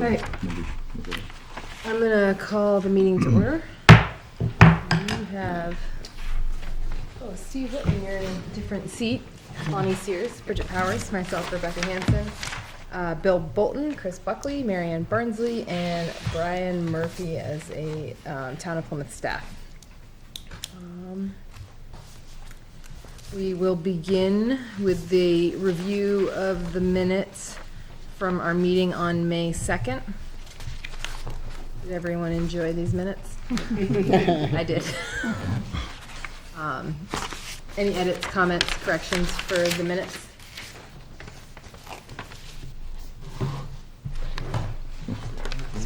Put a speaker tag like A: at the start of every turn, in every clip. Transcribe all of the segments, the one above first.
A: So
B: Right.
A: maybe we'll go.
B: I'm gonna call the meeting to order. We have, Steve Whitman, you're in a different seat. Bonnie Sears, Bridget Powers, myself, Rebecca Hansen, Bill Bolton, Chris Buckley, Marianne Barnsley, and Brian Murphy as a Town of Plymouth staff. We will begin with the review of the minutes from our meeting on May 2nd. Did everyone enjoy these minutes? I did. Any edits, comments, corrections for the minutes?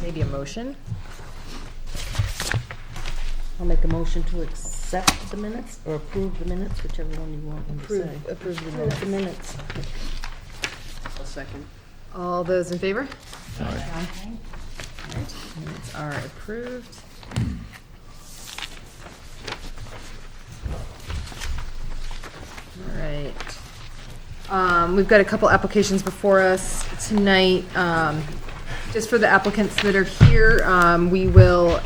B: Maybe a motion?
C: I'll make a motion to accept the minutes or approve the minutes, whichever one you want me to say.
B: Approve the
C: Approve the
B: minutes.
C: minutes.
D: A second.
B: All those in favor?
A: Aye.
B: All right, minutes are approved. All right. We've got a couple applications before us tonight. Just for the applicants that are here, we will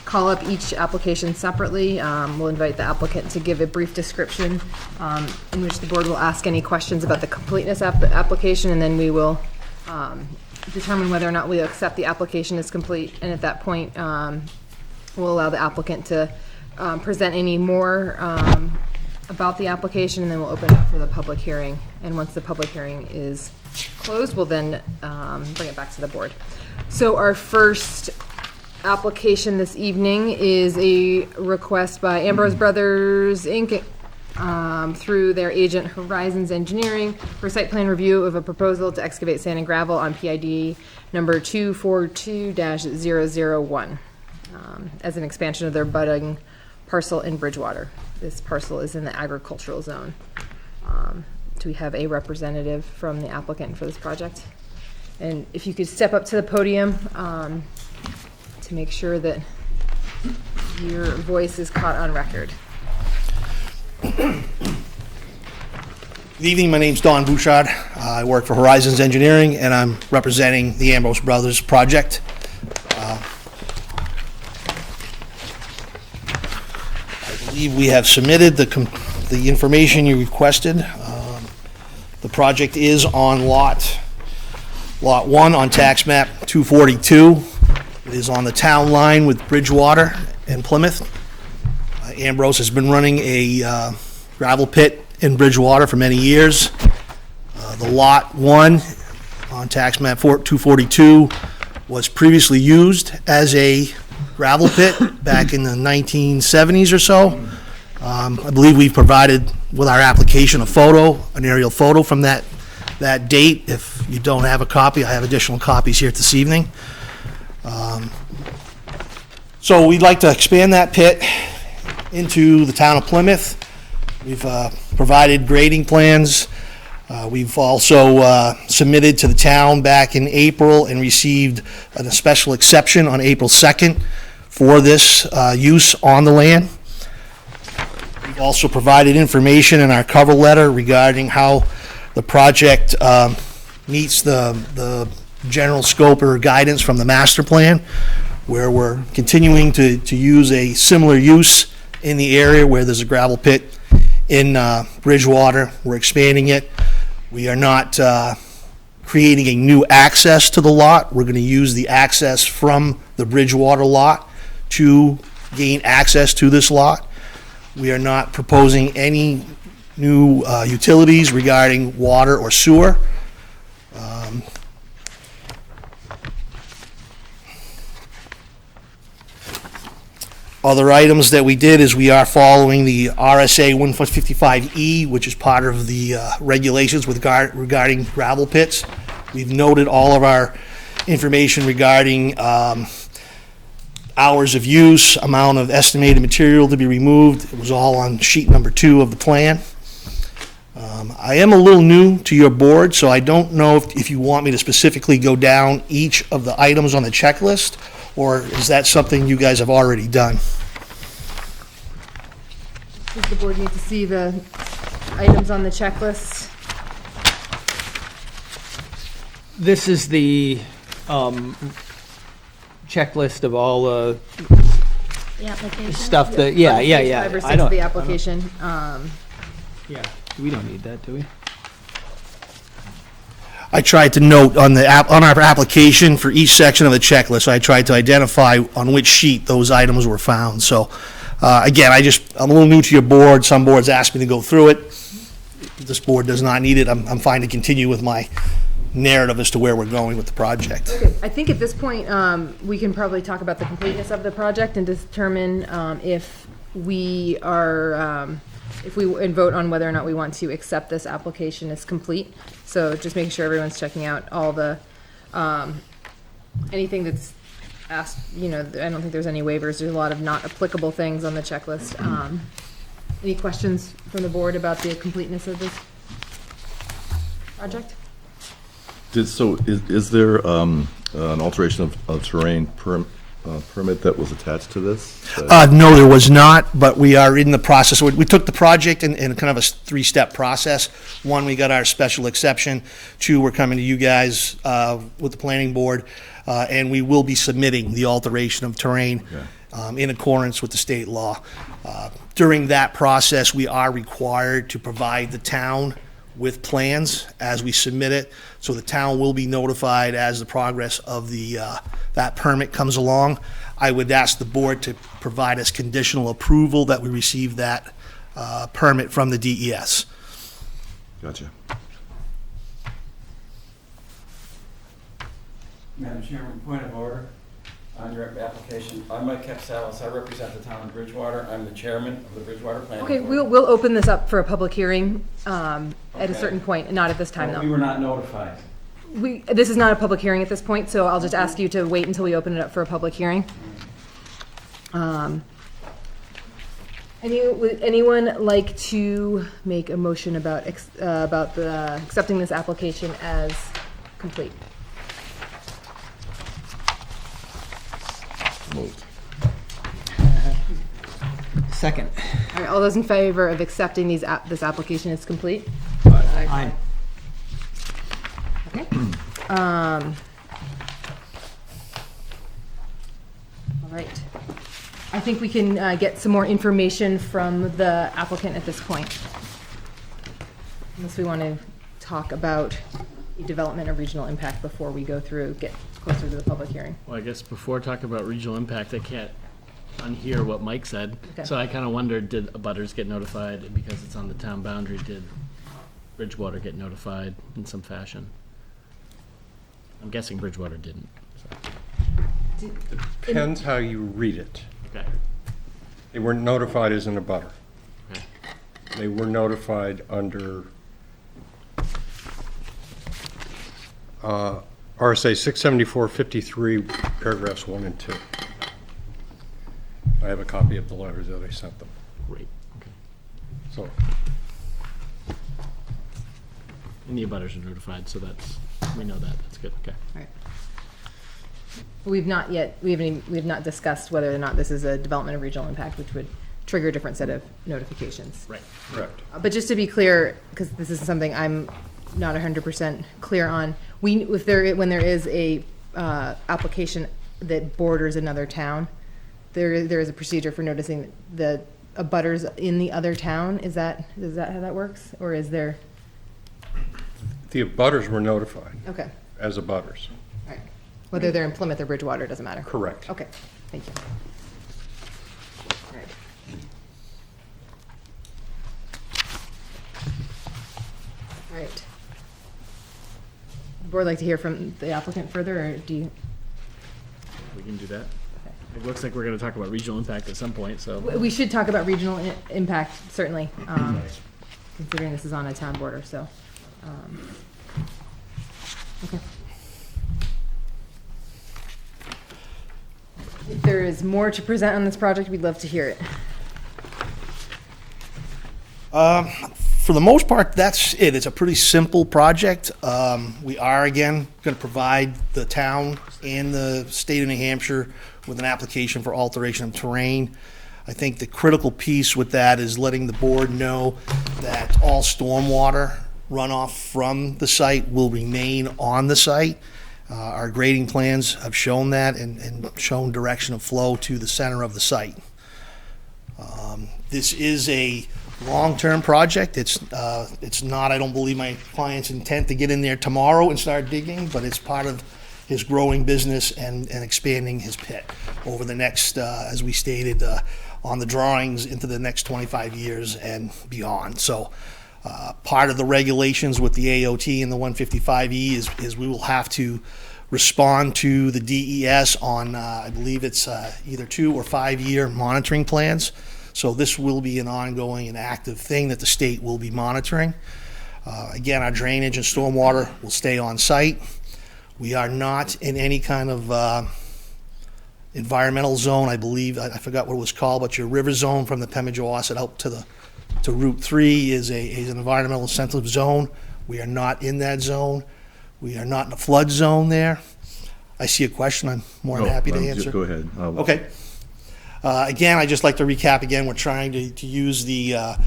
B: call up each application separately. We'll invite the applicant to give a brief description in which the board will ask any questions about the completeness of the application, and then we will determine whether or not we accept the application as complete. And at that point, we'll allow the applicant to present any more about the application, and then we'll open it up for the public hearing. And once the public hearing is closed, we'll then bring it back to the board. So our first application this evening is a request by Ambrose Brothers, Inc., through their agent Horizons Engineering for site plan review of a proposal to excavate sand and gravel on PID number 242-001 as an expansion of their budding parcel in Bridgewater. This parcel is in the agricultural zone. Do we have a representative from the applicant for this project? And if you could step up to the podium to make sure that your voice is caught on record.
E: Good evening, my name's Don Bouchard. I work for Horizons Engineering, and I'm representing the Ambrose Brothers project. I believe we have submitted the information you requested. The project is on lot 1 on tax map 242. It is on the town line with Bridgewater and Plymouth. Ambrose has been running a gravel pit in Bridgewater for many years. The lot 1 on tax map 242 was previously used as a gravel pit back in the 1970s or so. I believe we've provided with our application a photo, an aerial photo from that date. If you don't have a copy, I have additional copies here this evening. So we'd like to expand that pit into the town of Plymouth. We've provided grading plans. We've also submitted to the town back in April and received a special exception on April 2nd for this use on the land. We've also provided information in our cover letter regarding how the project meets the general scope or guidance from the master plan, where we're continuing to use a similar use in the area where there's a gravel pit in Bridgewater. We're expanding it. We are not creating a new access to the lot. We're going to use the access from the Bridgewater lot to gain access to this lot. We are not proposing any new utilities regarding water or sewer. Other items that we did is we are following the RSA 155E, which is part of the regulations regarding gravel pits. We've noted all of our information regarding hours of use, amount of estimated material to be removed. It was all on sheet number 2 of the plan. I am a little new to your board, so I don't know if you want me to specifically go down each of the items on the checklist, or is that something you guys have already done?
B: Does the board need to see the items on the checklist?
A: This is the checklist of all the
C: The application?
A: stuff that, yeah.
B: Page 5 or
A: I
B: 6 of
A: don't-
B: the
A: I don't-
B: application.
A: Yeah, we don't need that, do we?
E: I tried to note on our application for each section of the checklist, I tried to identify on which sheet those items were found. So, again, I'm a little new to your board. Some boards ask me to go through it. This board does not need it. I'm fine to continue with my narrative as to where we're going with the project.
B: Okay, I think at this point, we can probably talk about the completeness of the project and determine if we are, and vote on whether or not we want to accept this application as complete. So just making sure everyone's checking out all the, anything that's asked, I don't think there's any waivers. There's a lot of not applicable things on the checklist. Any questions from the board about the completeness of this project?
F: Is there an alteration of terrain permit that was attached to this?
E: No, there was not, but we are in the process. We took the project in kind of a three-step process. One, we got our special exception. Two, we're coming to you guys with the planning board, and we will be submitting the alteration of terrain in accordance with the state law. During that process, we are required to provide the town with plans as we submit it, so the town will be notified as the progress of that permit comes along. I would ask the board to provide us conditional approval that we receive that permit from the DES.
F: Gotcha.
G: Madam Chairman, point of order on your application. I'm Mike Capsalis. I represent the town of Bridgewater. I'm the chairman of the Bridgewater Planning
B: Okay,
G: Board.
B: we'll open this up for a public hearing at a
G: Okay.
B: certain point, not at this time,
G: Well,
B: though.
G: we were not notified.
B: This is not a public hearing at this point, so I'll just ask you to wait until we open it up for a public hearing. Would anyone like to make a motion about accepting this application as complete?
F: Moved.
A: Second.
B: All right, all those in favor of accepting this application as complete?
A: Aye.
B: Okay. All right. I think we can get some more information from the applicant at this point. Unless we want to talk about the development of regional impact before we get closer to the public hearing.
H: Well, I guess before talking about regional impact, I can't unhear what Mike said.
B: Okay.
H: So I kind of wondered, did abutters get notified? Because it's on the town boundary, did Bridgewater get notified in some fashion? I'm guessing Bridgewater didn't. So.
I: Depends how you read it.
H: Okay.
I: They weren't notified as an abutter.
H: Okay.
I: They were notified under RSA 674-53, paragraphs 1 and 2. I have a copy of the letters that I sent them.
H: Great. Okay.
I: So,
H: And the abutters are notified, so we know that. That's good. Okay.
B: All right. We have not discussed whether or not this is a development of regional impact, which would trigger a different set of notifications.
H: Right.
I: correct.
B: But just to be clear, because this is something I'm not 100% clear on, when there is a application that borders another town, there is a procedure for noticing the abutters in the other town. Is that how that works, or is there?
I: The abutters were notified
B: Okay,
I: as abutters.
B: all right. Whether they're in Plymouth or Bridgewater doesn't matter.
I: Correct.
B: Okay, thank you. All right. All right. The board like to hear from the applicant further, or do you?
H: We can do that. It looks like we're going to talk about regional impact at some point, so.
B: We should talk about regional impact, certainly, considering this is on a town border, so. Okay. If there is more to present on this project, we'd love to hear it.
E: For the most part, that's it. It's a pretty simple project. We are, again, going to provide the town and the state of New Hampshire with an application for alteration of terrain. I think the critical piece with that is letting the board know that all stormwater runoff from the site will remain on the site. Our grading plans have shown that and shown direction of flow to the center of the site. This is a long-term project. It's not, I don't believe, my client's intent to get in there tomorrow and start digging, but it's part of his growing business and expanding his pit over the next, as we stated, on the drawings, into the next 25 years and beyond. So part of the regulations with the AOT and the 155E is we will have to respond to the DES on, I believe it's either 2 or 5 year monitoring plans. So this will be an ongoing and active thing that the state will be monitoring. Again, our drainage and stormwater will stay on site. We are not in any kind of environmental zone, I believe. I forgot what it was called, but your river zone from the Pemigewasset out to Route 3 is an environmental sensitive zone. We are not in that zone. We are not in a flood zone there. I see a question. I'm more than happy to answer.
F: Just go ahead.
E: Okay. Again, I'd just like to recap again, we're trying to use the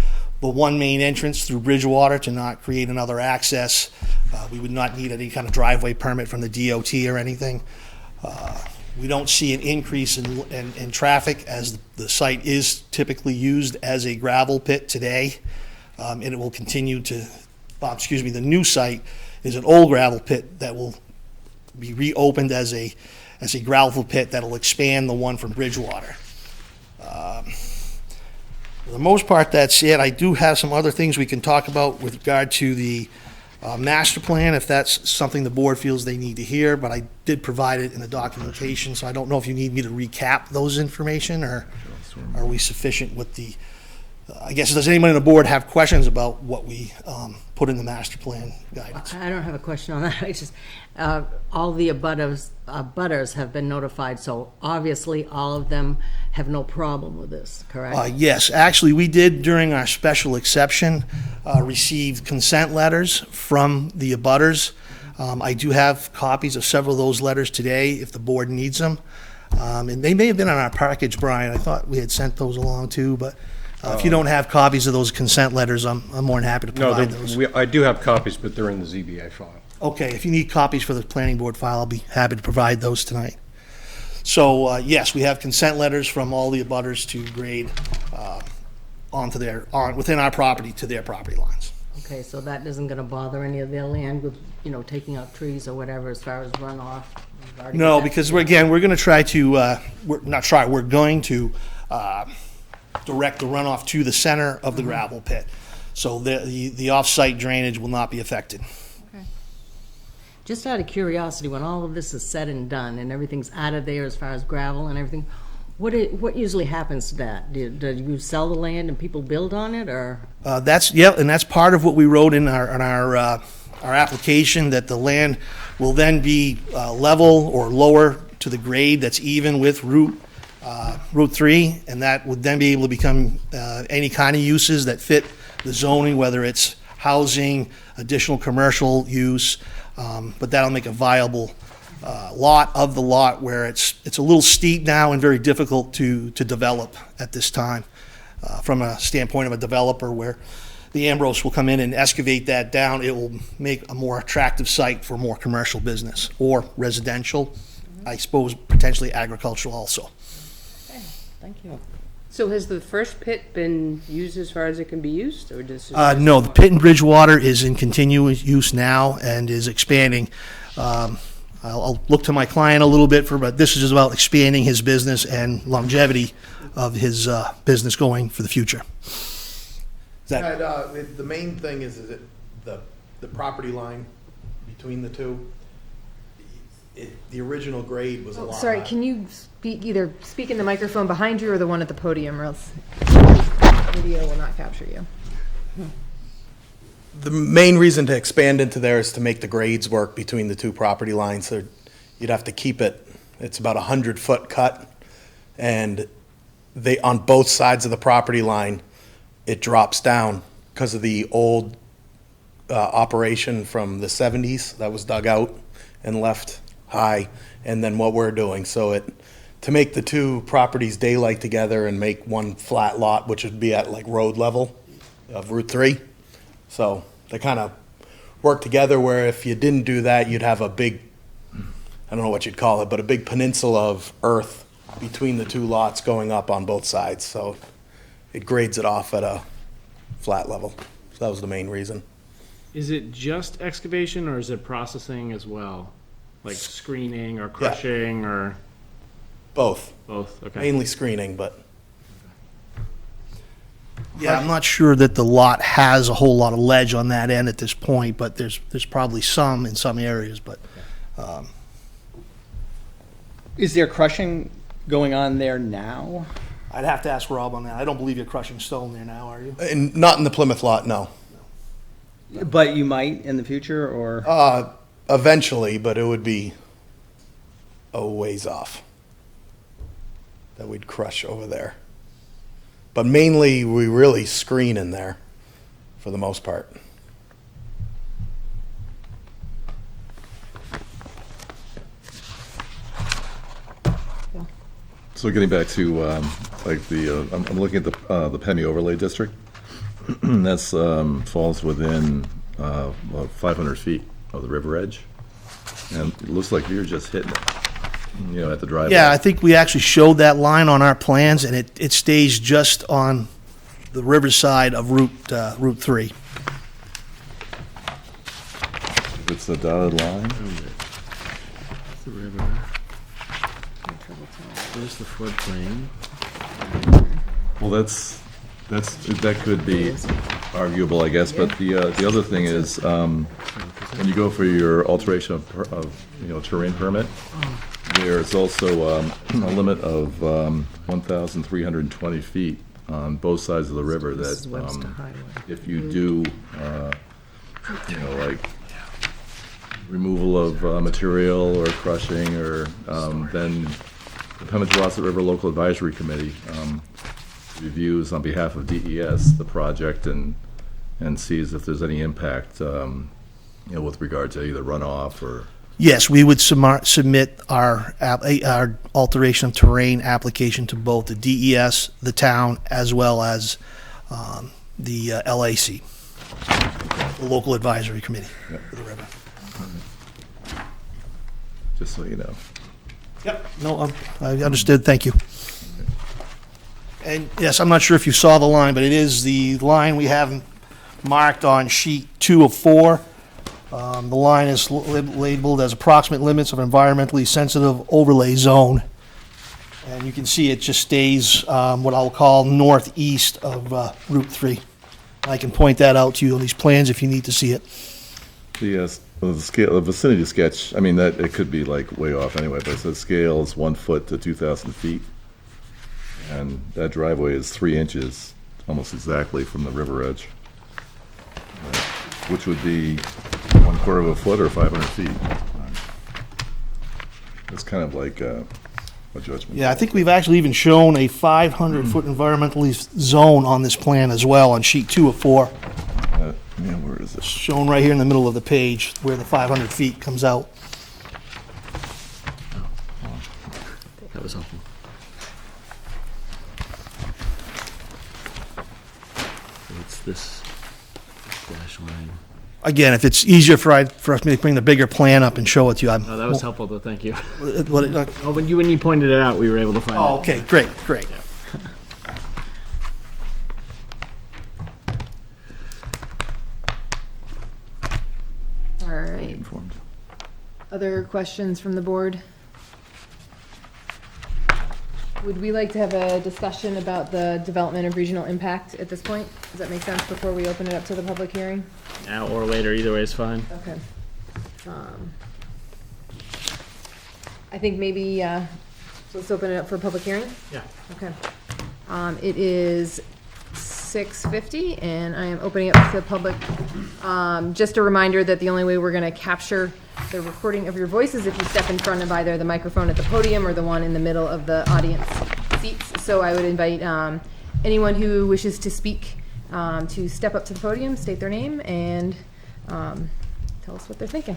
E: one main entrance through Bridgewater to not create another access. We would not need any kind of driveway permit from the DOT or anything. We don't see an increase in traffic, as the site is typically used as a gravel pit today, and it will continue to, the new site is an old gravel pit that will be reopened as a gravel pit that'll expand the one from Bridgewater. For the most part, that's it. I do have some other things we can talk about with regard to the master plan, if that's something the board feels they need to hear, but I did provide it in the documentation, so I don't know if you need me to recap those information, or are we sufficient with the, I guess, does anybody on the board have questions about what we put in the master plan guidance?
C: I don't have a question on that. I just, all the abutters have been notified, so obviously all of them have no problem with this, correct?
E: Yes, actually, we did, during our special exception, receive consent letters from the abutters. I do have copies of several of those letters today, if the board needs them. And they may have been on our package, Brian. I thought we had sent those along too, but if you don't have copies of those consent letters, I'm more than happy to
I: No,
E: provide those.
I: I do have copies, but they're in the ZBA file.
E: Okay, if you need copies for the planning board file, I'll be happy to provide those tonight. So, yes, we have consent letters from all the abutters to grade within our property to their property lines.
C: Okay, so that isn't gonna bother any of their land with, taking out trees or whatever as far as runoff? We've already
E: No,
C: got that.
E: because we're going to try to, we're going to direct the runoff to the center of the gravel pit. So the off-site drainage will not be affected.
C: Just out of curiosity, when all of this is said and done and everything's out of there as far as gravel and everything, what usually happens to that? Do you sell the land and people build on it, or?
E: And that's part of what we wrote in our application, that the land will then be level or lower to the grade that's even with Route 3, and that would then be able to become any kind of uses that fit the zoning, whether it's housing, additional commercial use, but that'll make a viable lot where it's a little steep now and very difficult to develop at this time, from a standpoint of a developer, where the Ambrose will come in and excavate that down. It will make a more attractive site for more commercial business or residential, I suppose potentially agricultural also.
C: Thank you.
D: So has the first pit been used as far as it can be used, or does?
E: No, the pit in Bridgewater is in continuous use now and is expanding. I'll look to my client a little bit but this is just about expanding his business and longevity of his business going for the future.
J: The main thing is it the property line between the two. The original grade was a lot.
B: Sorry, can you either speak in the microphone behind you or the one at the podium, or else video will not capture you.
J: The main reason to expand into there is to make the grades work between the two property lines. So you'd have to keep it's about 100-foot cut, and on both sides of the property line, it drops down because of the old operation from the 70s that was dug out and left high, and then what we're doing. So to make the two properties daylight together and make one flat lot, which would be at like road level of Route 3. So they kind of work together, where if you didn't do that, you'd have a big, I don't know what you'd call it, but a big peninsula of earth between the two lots going up on both sides. So it grades it off at a flat level. So that was the main reason.
H: Is it just excavation or is it processing as well? Like screening or crushing or
J: Both.
H: both? Okay.
J: Mainly screening, but
E: Yeah, I'm not sure that the lot has a whole lot of ledge on that end at this point, but there's probably some in some areas, but,
A: Is there crushing going on there now?
E: I'd have to ask Rob on that. I don't believe you're crushing stone there now, are you?
J: and not in the Plymouth lot, no.
A: But you might in the future, or?
J: Eventually, but it would be a ways off that we'd crush over there. But mainly, we really screen in there for the most part.
F: So getting back to, like I'm looking at the Pemmy Overlay District. That's, falls within, about 500 feet of the river edge. And it looks like you're just hitting it, at the driveway.
E: Yeah, I think we actually showed that line on our plans, and it stays just on the riverside of Route 3.
F: It's the dotted line.
H: The river. There's the floodplain.
F: Well, that could be arguable, I guess, but the other thing is, when you go for your alteration of terrain permit, there's also a limit of 1,320 feet on both sides of the river
C: This is
F: that,
C: Webster Highway.
F: if you do, like removal of material or crushing, or then the Pemmon-Tualatin River Local Advisory Committee reviews on behalf of DES the project and sees if there's any impact, with regard to either runoff or.
E: Yes, we would submit our alteration of terrain application to both the DES, the town, as well as the LAC, the Local Advisory Committee for the river.
F: Just so you know.
E: Yep. No, I understood, thank you. And yes, I'm not sure if you saw the line, but it is the line we have marked on sheet 2 of 4. The line is labeled as approximate limits of environmentally sensitive overlay zone. And you can see it just stays what I'll call northeast of Route 3. I can point that out to you on these plans if you need to see it.
F: The scale, the vicinity sketch, I mean, that, it could be like way off anyway, but it says scale is 1 foot to 2,000 feet. And that driveway is 3 inches, almost exactly from the river edge, which would be 1/4 of a foot or 500 feet. It's kind of like a judgment.
E: Yeah, I think we've actually even shown a 500-foot environmentally zone on this plan as well on sheet 2 of 4.
F: Yeah, where is it?
E: Shown right here in the middle of the page where the 500 feet comes out.
H: That was helpful. So it's this dash line.
E: Again, if it's easier for us to bring the bigger plan up and show it to you, I'm.
H: Oh, that was helpful, though. Thank you.
E: What-
H: Oh, when you pointed it out, we were able to find it.
E: Oh, okay, great.
B: All right.
F: Informed.
B: Other questions from the board? Would we like to have a discussion about the development of regional impact at this point? Does that make sense before we open it up to the public hearing?
H: Now or later, either way is fine.
B: Okay. I think maybe, let's open it up for a public hearing?
H: Yeah.
B: Okay. It is 6:50, and I am opening it up to the public. Just a reminder that the only way we're gonna capture the recording of your voice is if you step in front of either the microphone at the podium or the one in the middle of the audience seats. So I would invite anyone who wishes to speak to step up to the podium, state their name, and tell us what they're thinking.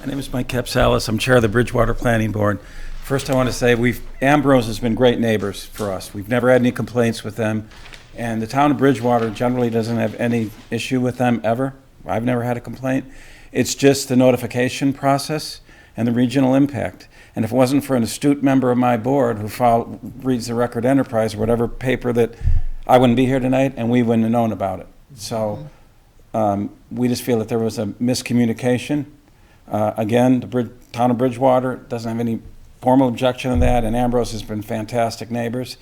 K: My name is Mike Capsalis. I'm Chair of the Bridgewater Planning Board.
G: First, I want to say Ambrose has been great neighbors for us. We've never had any complaints with them, and the town of Bridgewater generally doesn't have any issue with them ever. I've never had a complaint. It's just the notification process and the regional impact. And if it wasn't for an astute member of my board who reads the Record Enterprise or whatever paper, that I wouldn't be here tonight and we wouldn't have known about it. So we just feel that there was a miscommunication. Again, the town of Bridgewater doesn't have any formal objection to that, and Ambrose has been fantastic neighbors,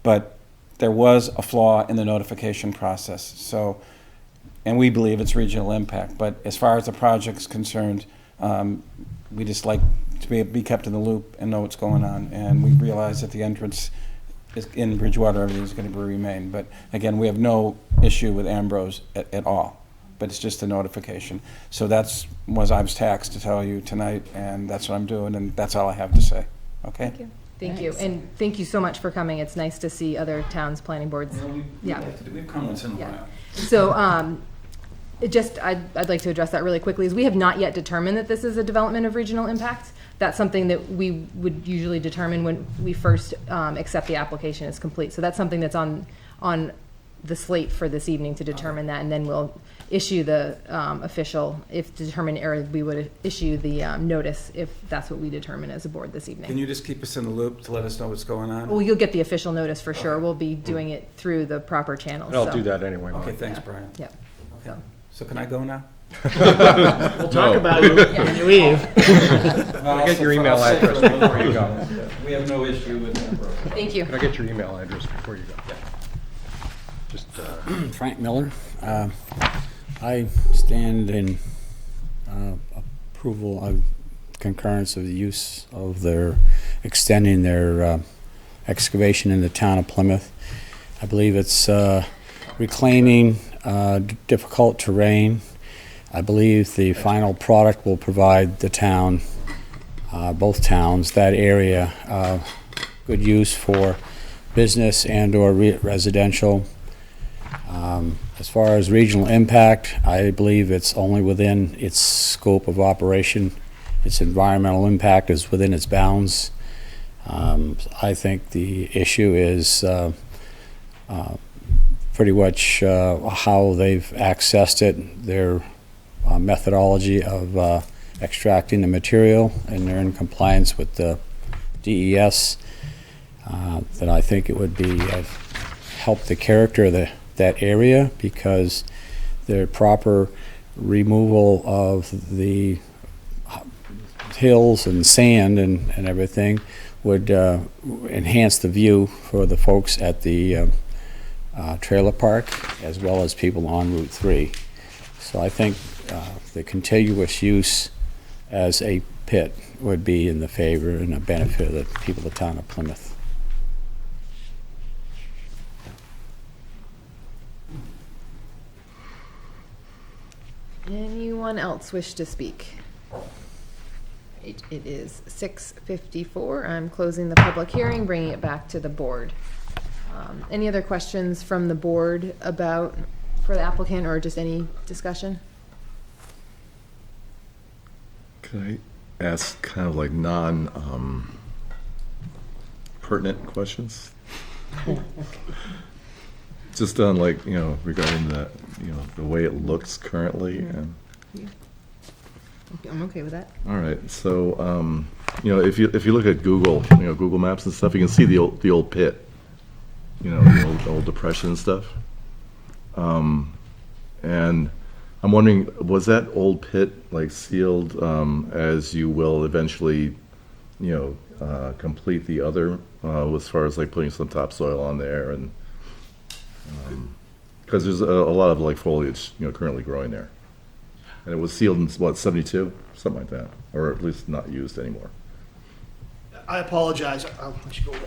G: but there was a flaw in the notification process. So, and we believe it's regional impact. But as far as the project's concerned, we just like to be kept in the loop and know what's going on. And we realize that the entrance is in Bridgewater, everything's going to remain. But again, we have no issue with Ambrose at all. But it's just a notification. So I was taxed to tell you tonight, and that's what I'm doing, and that's all I have to say. Okay?
B: Thank you, and thank you so much for coming. It's nice to see other towns' planning boards. Yeah.
G: We've come once in a
B: Yeah.
G: while.
B: So, I'd like to address that really quickly, is we have not yet determined that this is a development of regional impact. That's something that we would usually determine when we first accept the application is complete. So that's something that's on the slate for this evening to determine that, and then we'll issue the official, if determined error, we would issue the notice if that's what we determine as a board this evening.
G: Can you just keep us in the loop to let us know what's going on?
B: Well, you'll get the official notice for sure. We'll be doing it through the proper channels.
I: I'll
B: so.
I: do that anyway.
G: Okay,
I: Mike.
G: thanks, Brian.
B: Yep.
G: Okay. So can I go now?
H: We'll talk about it when you leave.
I: Can I get your email address before you go?
G: We have no issue with Ambrose.
B: Thank you.
I: Can I get your email address before you go? Just,
K: Frank Miller. I stand in approval of concurrence of the use of extending their excavation in the town of Plymouth. I believe it's reclaiming difficult terrain. I believe the final product will provide the town, both towns, that area, good use for business and/or residential. As far as regional impact, I believe it's only within its scope of operation. Its environmental impact is within its bounds. I think the issue is pretty much how they've accessed it, their methodology of extracting the material, and they're in compliance with the DES. Then I think it would be help the character of that area, because the proper removal of the hills and sand and everything would enhance the view for the folks at the trailer park, as well as people on Route 3. So I think the contiguous use as a pit would be in the favor and the benefit of the people of the town of Plymouth.
B: Anyone else wish to speak? It is 6:54. I'm closing the public hearing, bringing it back to the board. Any other questions from the board for the applicant, or just any discussion?
F: Can I ask kind of like pertinent questions? Just on regarding the way it looks currently. And
B: I'm okay with that.
F: all right, so if you look at Google, Google Maps and stuff, you can see the old pit, the old depression and stuff. And I'm wondering, was that old pit sealed as you will eventually, complete the other, as far as putting some topsoil on there, and because there's a lot of foliage currently growing there, and it was sealed in what, 72, something like that, or at least not used anymore.
E: I apologize. I should go with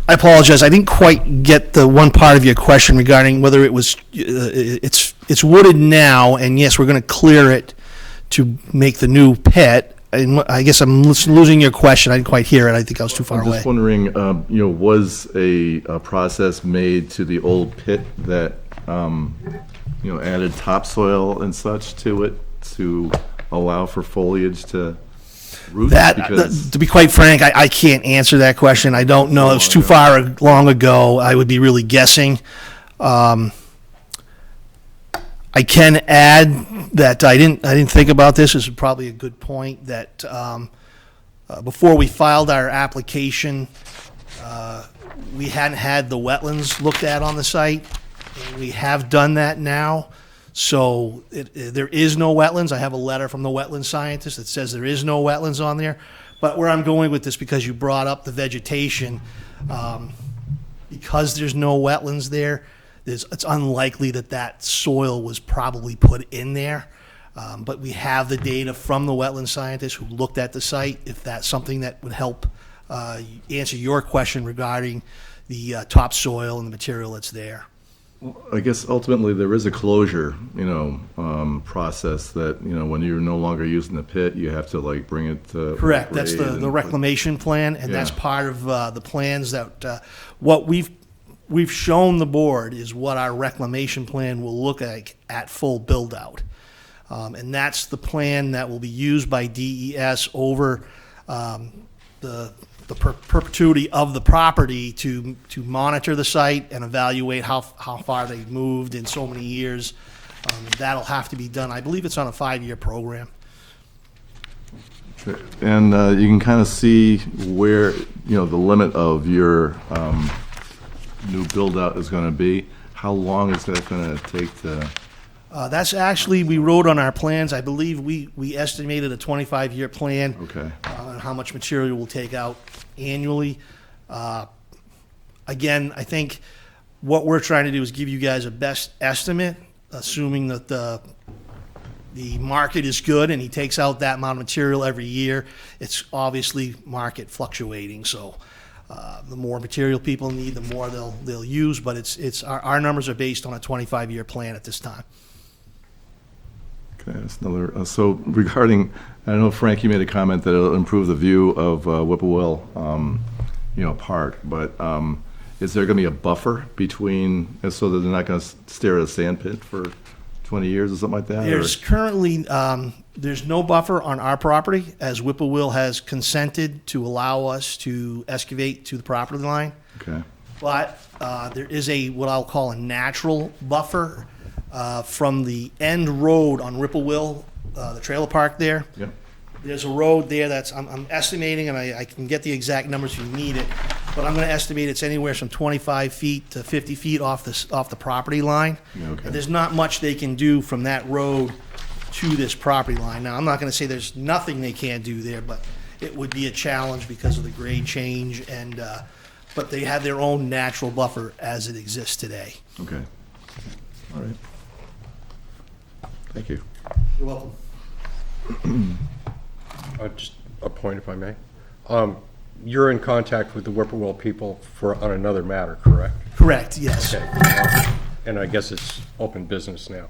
E: I apologize. I didn't quite get the one part of your question regarding whether it was, it's wooded now, and yes, we're going to clear it to make the new pit. And I guess I'm losing your question. I didn't quite hear it. I think I was too far
F: I'm
E: away.
F: just wondering, was a process made to the old pit that added topsoil and such to it to allow for foliage to root? Because
E: To be quite frank, I can't answer that question. I don't know. It was too far long ago. I would be really guessing. I can add that I didn't think about this. This is probably a good point that before we filed our application, we hadn't had the wetlands looked at on the site. And we have done that now. So there is no wetlands. I have a letter from the wetland scientist that says there is no wetlands on there. But where I'm going with this, because you brought up the vegetation, because there's no wetlands there, it's unlikely that soil was probably put in there. But we have the data from the wetland scientist who looked at the site, if that's something that would help answer your question regarding the topsoil and the material that's there.
F: I guess ultimately there is a closure, process that, when you're no longer using the pit, you have to like bring it to.
E: Correct, that's
F: grade
E: the
F: and-
E: reclamation plan, and that's
F: Yeah.
E: part of the plans that, what we've shown the board is what our reclamation plan will look like at full build-out. And that's the plan that will be used by DES over the perpetuity of the property to monitor the site and evaluate how far they've moved in so many years. That'll have to be done. I believe it's on a 5-year program.
F: And you can kind of see where, the limit of your new build-out is going to be. How long is that going to take to?
E: That's actually, we wrote on our plans, I believe we estimated a 25-year plan.
F: Okay.
E: On how much material we'll take out annually. Again, I think what we're trying to do is give you guys a best estimate, assuming that the market is good and he takes out that amount of material every year. It's obviously market fluctuating, so the more material people need, the more they'll use, but it's our numbers are based on a 25-year plan at this time.
F: Okay, that's another, so regarding, I know Frank, you made a comment that it'll improve the view of Whippoorwill, Park, but is there going to be a buffer between, so that they're not going to stare at a sand pit for 20 years or something like that?
E: There's currently, there's no buffer on our property, as Whippoorwill has consented to allow us to excavate to the property line.
F: Okay,
E: But there is what I'll call a natural buffer from the end road on Whippoorwill, the trailer park there.
F: yep,
E: There's a road there that's, I'm estimating, and I can get the exact numbers if you need it, but I'm gonna estimate it's anywhere from 25 feet to 50 feet off the property line.
F: Okay.
E: And there's not much they can do from that road to this property line. Now, I'm not gonna say there's nothing they can't do there, but it would be a challenge because of the grade change and, but they have their own natural buffer as it exists today.
F: okay, all right. Thank you.
E: You're welcome.
I: Just a point, if I may. You're in contact with the Whippoorwill people on another matter, correct?
E: Correct, yes.
I: Okay. And I guess it's open business now.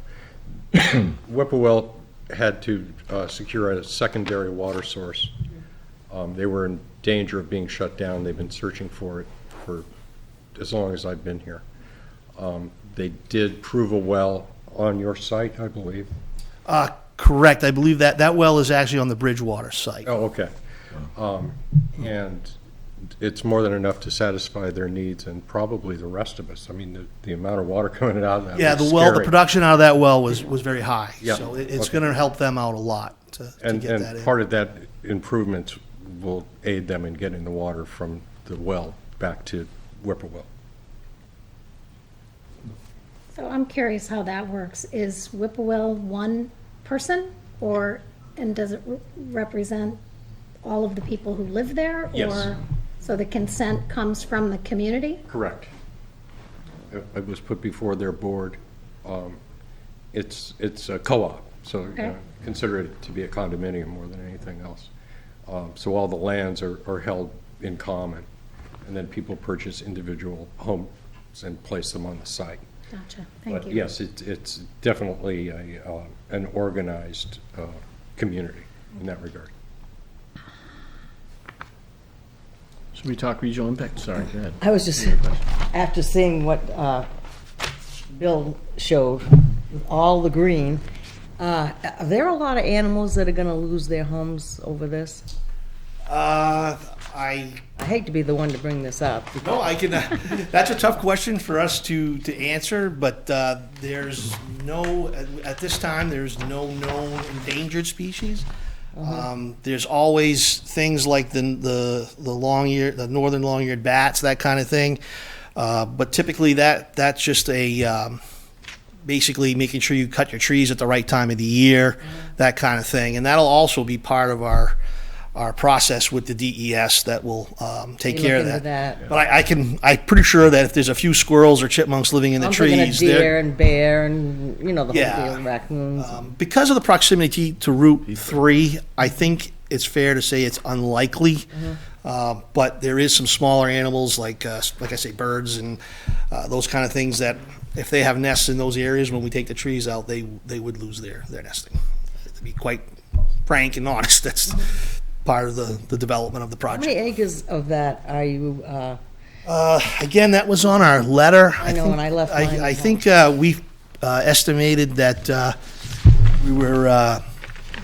I: Whippoorwill had to secure a secondary water source. They were in danger of being shut down. They've been searching for it for as long as I've been here. They did prove a well on your site, I believe.
E: Correct. I believe that well is actually on the Bridgewater site.
I: Oh, okay. And it's more than enough to satisfy their needs and probably the rest of us. I mean, the amount of water coming out of that
E: Yeah,
I: was
E: the well, the
I: scary.
E: production out of that well was very high.
I: Yeah,
E: So it's
I: okay.
E: going to help them out a lot to get that
I: And
E: in.
I: part of that improvement will aid them in getting the water from the well back to Whippoorwill.
L: So I'm curious how that works. Is Whippoorwill one person, and does it represent all of the people who live there?
I: Yes.
L: Or, so the consent comes from the community?
I: Correct. It was put before their board. It's a co-op, so
L: Okay.
I: consider it to be a condominium more than anything else. So all the lands are held in common, and then people purchase individual homes and place them on the site.
L: Gotcha, thank
I: But
L: you.
I: yes, it's definitely an organized community in that regard.
H: Should we talk regional impact? Sorry, go ahead.
C: I was just, after seeing what Bill showed, with all the green, are there a lot of animals that are gonna lose their homes over this?
E: I
C: hate to be the one to bring this up.
E: No, I can, that's a tough question for us to answer, but there's no, at this time, there's no known endangered species. There's always things like the long-eared, the northern long-eared bats, that kind of thing. But typically that's just basically making sure you cut your trees at the right time of the year, that kind of thing. And that'll also be part of our process with the DES that will take
C: You
E: care
C: look
E: of
C: into
E: that.
C: that.
E: But I'm pretty sure that if there's a few squirrels or chipmunks living in the
C: I'm thinking of
E: trees,
C: deer and bear and, the whole
E: Yeah.
C: deal, raccoons.
E: because of the proximity to Route 3, I think it's fair to say it's unlikely. But there is some smaller animals like I say, birds and those kind of things that if they have nests in those areas, when we take the trees out, they would lose their nesting. To be quite frank and honest, that's part of the development of the
C: How
E: project.
C: many acres of that are you,
E: Again, that was on our letter.
C: I know,
E: think-
C: and I left mine at
E: I
C: home.
E: think we estimated that we were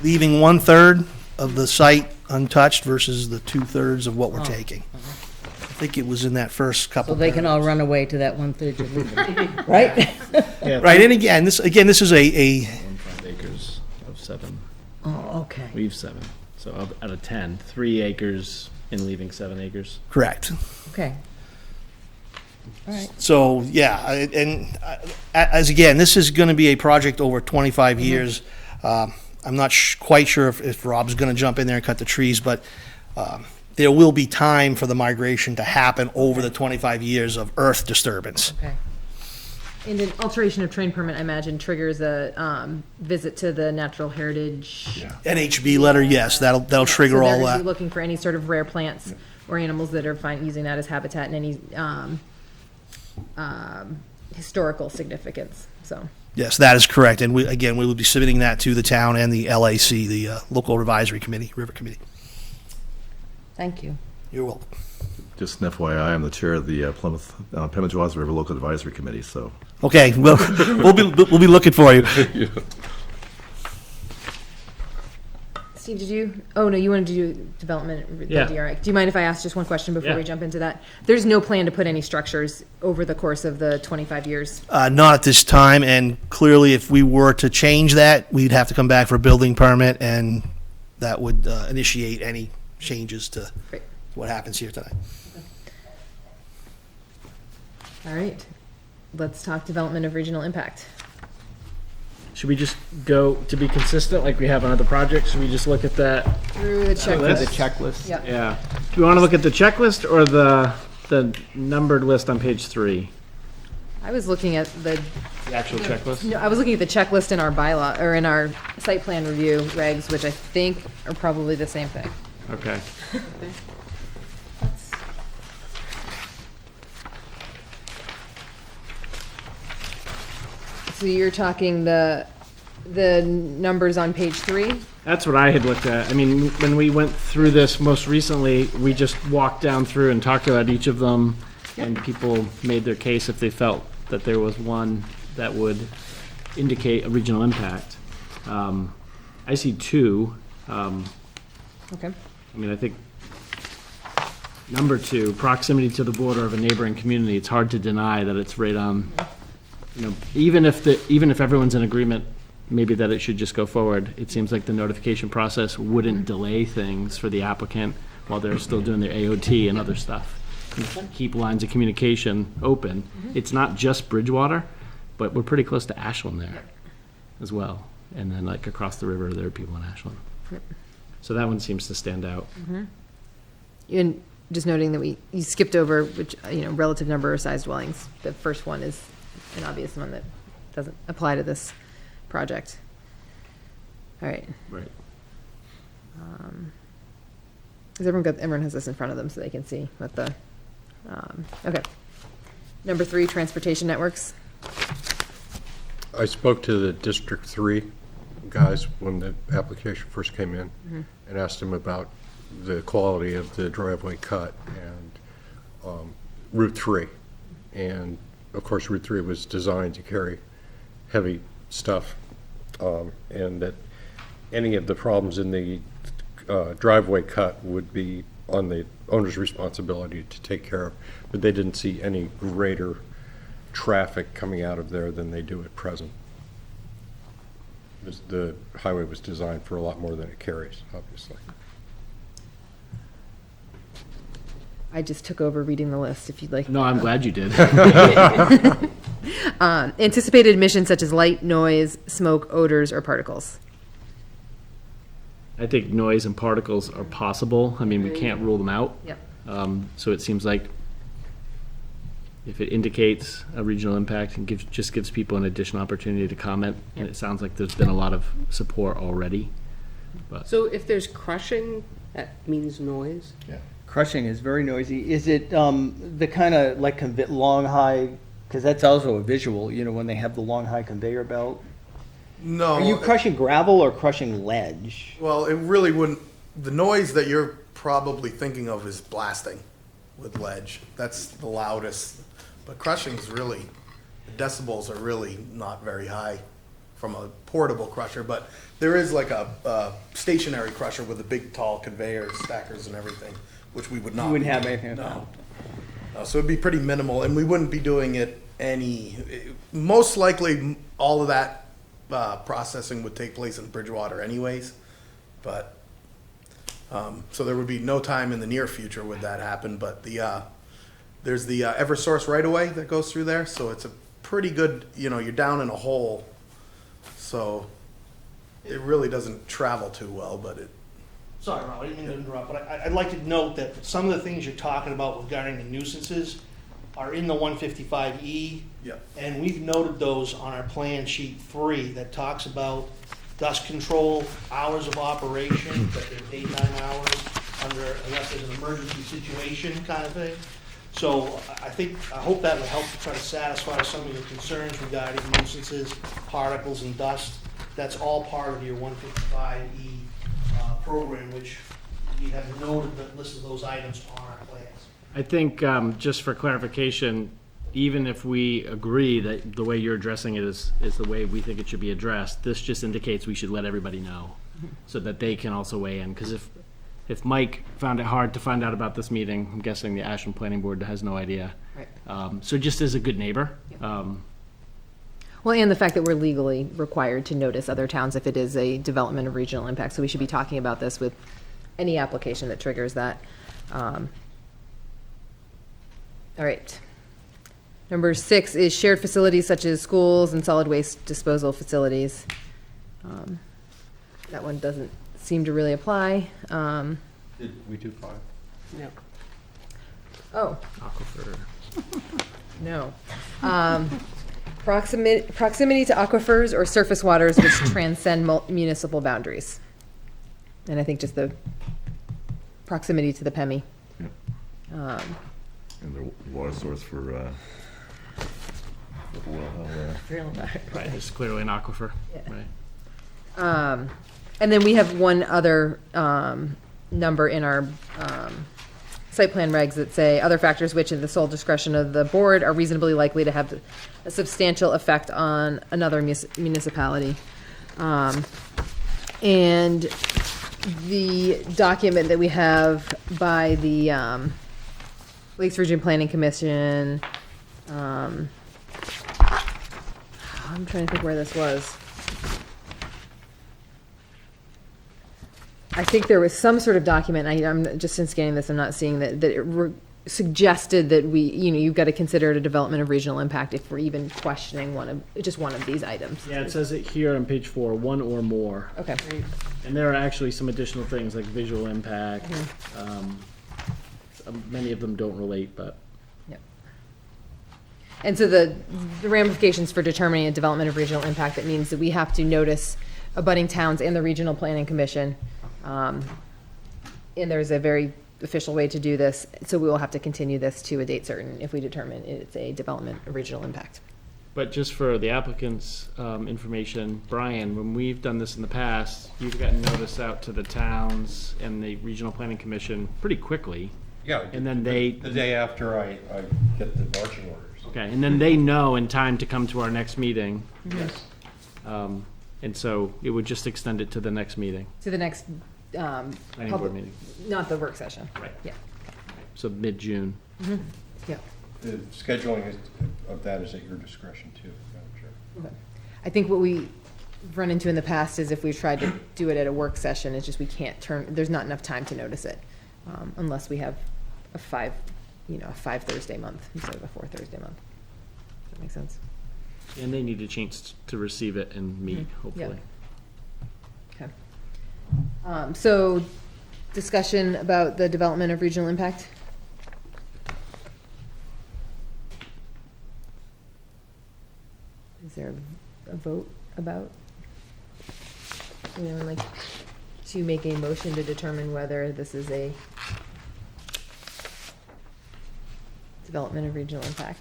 E: leaving 1/3 of the site untouched versus the 2/3 of what we're taking. I think it was in that first
C: so
E: couple.
C: they can all run away to that 1/3 you're leaving, right?
E: Right, and again, this is a
H: 5 acres of 7.
C: Oh, okay.
H: Leave 7. So out of 10, 3 acres and leaving 7 acres.
E: correct.
C: Okay. All right.
E: So, yeah, as again, this is going to be a project over 25 years. I'm not quite sure if Rob's going to jump in there and cut the trees, but there will be time for the migration to happen over the 25 years of earth disturbance.
B: Okay. And an alteration of terrain permit, I imagine, triggers a visit to the natural heritage.
E: NHB letter, yes, that'll trigger
B: So
E: all
B: they're gonna be
E: that.
B: looking for any sort of rare plants or animals that are using that as habitat and any historical significance, so.
E: Yes, that is correct. And we will be submitting that to the town and the LAC, the Local Advisory Committee, River Committee.
C: Thank you.
E: You're welcome.
F: Just an FYI, I'm the chair of the Plymouth Pemmons River Local Advisory Committee, so.
E: Okay, well, we'll be looking for you.
B: Steve, oh no, you wanted to do development, the
H: Yeah.
B: DRI. Do you mind if I ask just one question before
H: Yeah.
B: we jump into that? There's no plan to put any structures over the course of the 25 years?
E: Not at this time, and clearly, if we were to change that, we'd have to come back for a building permit, and that would initiate any changes to
B: Great.
E: what happens here tonight.
B: All right, let's talk development of regional impact.
H: Should we just go, to be consistent like we have on other projects, should we just look at that?
B: Through the
A: The
B: checklist.
A: checklist.
B: Yep.
H: Yeah. Do we want to look at the checklist or the numbered list on page 3?
B: I was looking at
H: The actual checklist?
B: no, I was looking at the checklist in our bylaw, or in our site plan review regs, which I think are probably the same thing.
H: Okay.
B: So you're talking the numbers on page 3?
H: That's what I had looked at. I mean, when we went through this most recently, we just walked down through and talked about each of them, and people made their case if they felt that there was one that would indicate a regional impact. I see 2.
B: Okay.
H: I mean, I think number 2, proximity to the border of a neighboring community. It's hard to deny that it's right on, even if everyone's in agreement, maybe that it should just go forward. It seems like the notification process wouldn't delay things for the applicant while they're still doing their AOT and other stuff. Keep lines of communication open. It's not just Bridgewater, but we're pretty close to Ashland there as well. And then like across the river, there are people in Ashland. So that one seems to stand out.
B: And just noting that you skipped over, which, relative number of size dwellings. The first one is an obvious one that doesn't apply to this project. All right.
H: Right.
B: Because everyone has this in front of them so they can see what the, okay. Number 3, transportation networks.
I: I spoke to the District 3 guys when the application first came in and asked them about the quality of the driveway cut and Route 3. And of course, Route 3 was designed to carry heavy stuff, and that any of the problems in the driveway cut would be on the owner's responsibility to take care of, but they didn't see any greater traffic coming out of there than they do at present. The highway was designed for a lot more than it carries, obviously.
B: I just took over reading the list, if you'd like.
H: No, I'm glad you did.
B: Anticipated emissions such as light, noise, smoke, odors, or particles.
H: I think noise and particles are possible. I mean, we can't rule them out.
B: Yep.
H: So it seems like if it indicates a regional impact and just gives people an additional opportunity to comment, and it sounds like there's been a lot of support already.
D: So if there's crushing, that means noise?
A: Crushing is very noisy. Is it the kind of like long high, because that's also a visual, you know, when they have the long high conveyor belt?
J: No.
A: Are you crushing gravel or crushing ledge?
J: Well, it really wouldn't, the noise that you're probably thinking of is blasting with ledge. That's the loudest. But crushing's really, the decibels are really not very high from a portable crusher, but there is like a stationary crusher with a big tall conveyors, stackers and everything, which we would not.
A: You wouldn't
J: be
A: have
J: doing.
A: anything like
J: No. No, so it'd be pretty minimal, and we wouldn't be doing it most likely all of that processing would take place in Bridgewater anyways, but, so there would be no time in the near future would that happen, but there's the Eversource right-of-way that goes through there, so it's a pretty good, you know, you're down in a hole, so it really doesn't travel too well, but it.
E: Sorry, Ron, I didn't mean to interrupt, but I'd like to note that some of the things you're talking about regarding the nuisances are in the 155E.
J: Yeah.
E: And we've noted those on our plan sheet 3 that talks about dust control, hours of operation, that they're daytime hours unless there's an emergency situation kind of thing. So I hope that would help to try to satisfy some of your concerns regarding nuisances, particles, and dust. That's all part of your 155E program, which we have noted that listed those items on our plans.
H: I think, just for clarification, even if we agree that the way you're addressing it is the way we think it should be addressed, this just indicates we should let everybody know so that they can also weigh in. Because if Mike found it hard to find out about this meeting, I'm guessing the Ashland Planning Board has no idea.
B: Right.
H: So just as a good neighbor.
B: Well, and the fact that we're legally required to notice other towns if it is a development of regional impact. So we should be talking about this with any application that triggers that. All right. Number 6 is shared facilities such as schools and solid waste disposal facilities. That one doesn't seem to really apply.
I: Did we do 5?
D: No.
B: Oh,
H: Aquifer.
B: no. Proximity to aquifers or surface waters which transcend municipal boundaries. And I think just the proximity to the PEMI.
F: And the water source for,
H: Right, it's clearly an aquifer,
B: Yeah.
H: right?
B: And then we have one other number in our site plan regs that say other factors which in the sole discretion of the board are reasonably likely to have a substantial effect on another municipality. And the document that we have by the Lakes Region Planning Commission, I'm trying to think where this was. I think there was some sort of document, I'm just in scanning this, I'm not seeing that it suggested that you've got to consider it a development of regional impact if we're even questioning just one of these items.
H: Yeah, it says it here on page 4, 1 or more.
B: Okay.
H: And there are actually some additional things like visual impact. Many of them don't relate, but.
B: Yep. And so the ramifications for determining a development of regional impact, that means that we have to notice abutting towns and the Regional Planning Commission. And there's a very official way to do this, so we will have to continue this to a date certain if we determine it's a development of regional impact.
H: But just for the applicant's information, Brian, when we've done this in the past, you've gotten notice out to the towns and the Regional Planning Commission pretty quickly.
I: Yeah.
H: And then they.
I: The day after I get the marching orders.
H: Okay, and then they know in time to come to our next meeting.
I: Yes.
H: And so it would just extend it to the next meeting,
B: To the next,
H: planning
B: public,
H: board meeting.
B: not the work session.
H: Right.
B: Yeah,
H: So mid-June.
B: yeah.
I: The scheduling of that is at your discretion too, Madam Chair.
B: I think what we've run into in the past is if we've tried to do it at a work session, it's just we can't there's not enough time to notice it, unless we have a 5 Thursday month instead of a 4 Thursday month. Does that make sense?
H: And they need a chance to receive it and meet, hopefully.
B: Okay. So, discussion about the development of regional impact? Is there a vote about? Would anyone like to make a motion to determine whether this is a development of regional impact?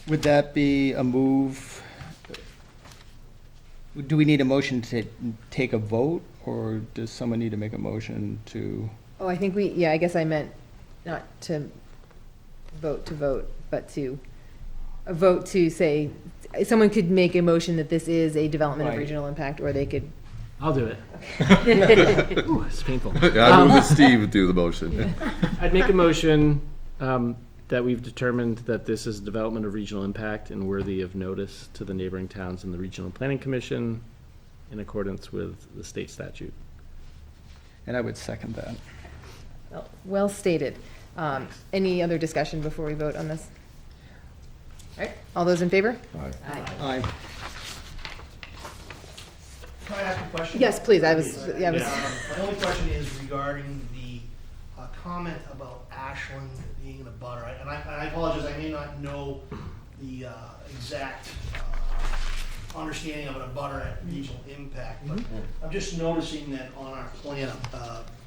A: Would that be a move? Do we need a motion to take a vote, or does someone need to make a motion to?
B: Oh, I think I guess I meant not to vote, but to, a vote to say, someone could make a motion that this is a development of
A: Right.
B: regional impact, or they could,
H: I'll do it. Ooh, it's painful.
F: I move that Steve do the motion.
H: I'd make a motion that we've determined that this is development of regional impact and worthy of notice to the neighboring towns and the Regional Planning Commission in accordance with the state statute.
A: And I would second that.
B: well stated. Any other discussion before we vote on this? All right, all those in favor?
A: Aye.
E: Can I ask a question?
B: Yes, please, I was.
E: My only question is regarding the comment about Ashland being in a butter. And I apologize, I may not know the exact understanding of a butter at regional impact, but I'm just noticing that on our plan,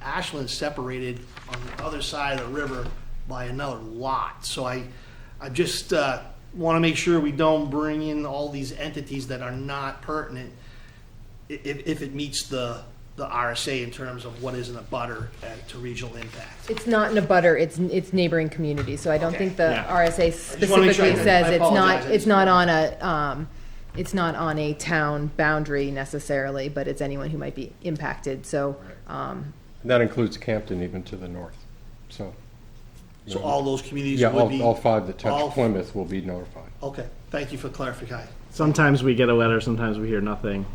E: Ashland's separated on the other side of the river by another lot. So I just want to make sure we don't bring in all these entities that are not pertinent if it meets the RSA in terms of what is in a butter to regional impact.
B: It's not in a butter, it's neighboring communities, so I don't think the
H: Yeah.
B: RSA
E: wanna make sure I-
B: specifically says
E: I
B: it's
E: apologize.
B: not on a town boundary necessarily, but it's anyone who might be impacted, so,
I: And that includes Campton even to the north, so.
E: So all those communities
I: Yeah,
E: would be.
I: all 5 that
E: all-
I: touch Plymouth will be notified.
E: Okay, thank you for clarifying.
H: Sometimes we get a letter, sometimes we hear nothing.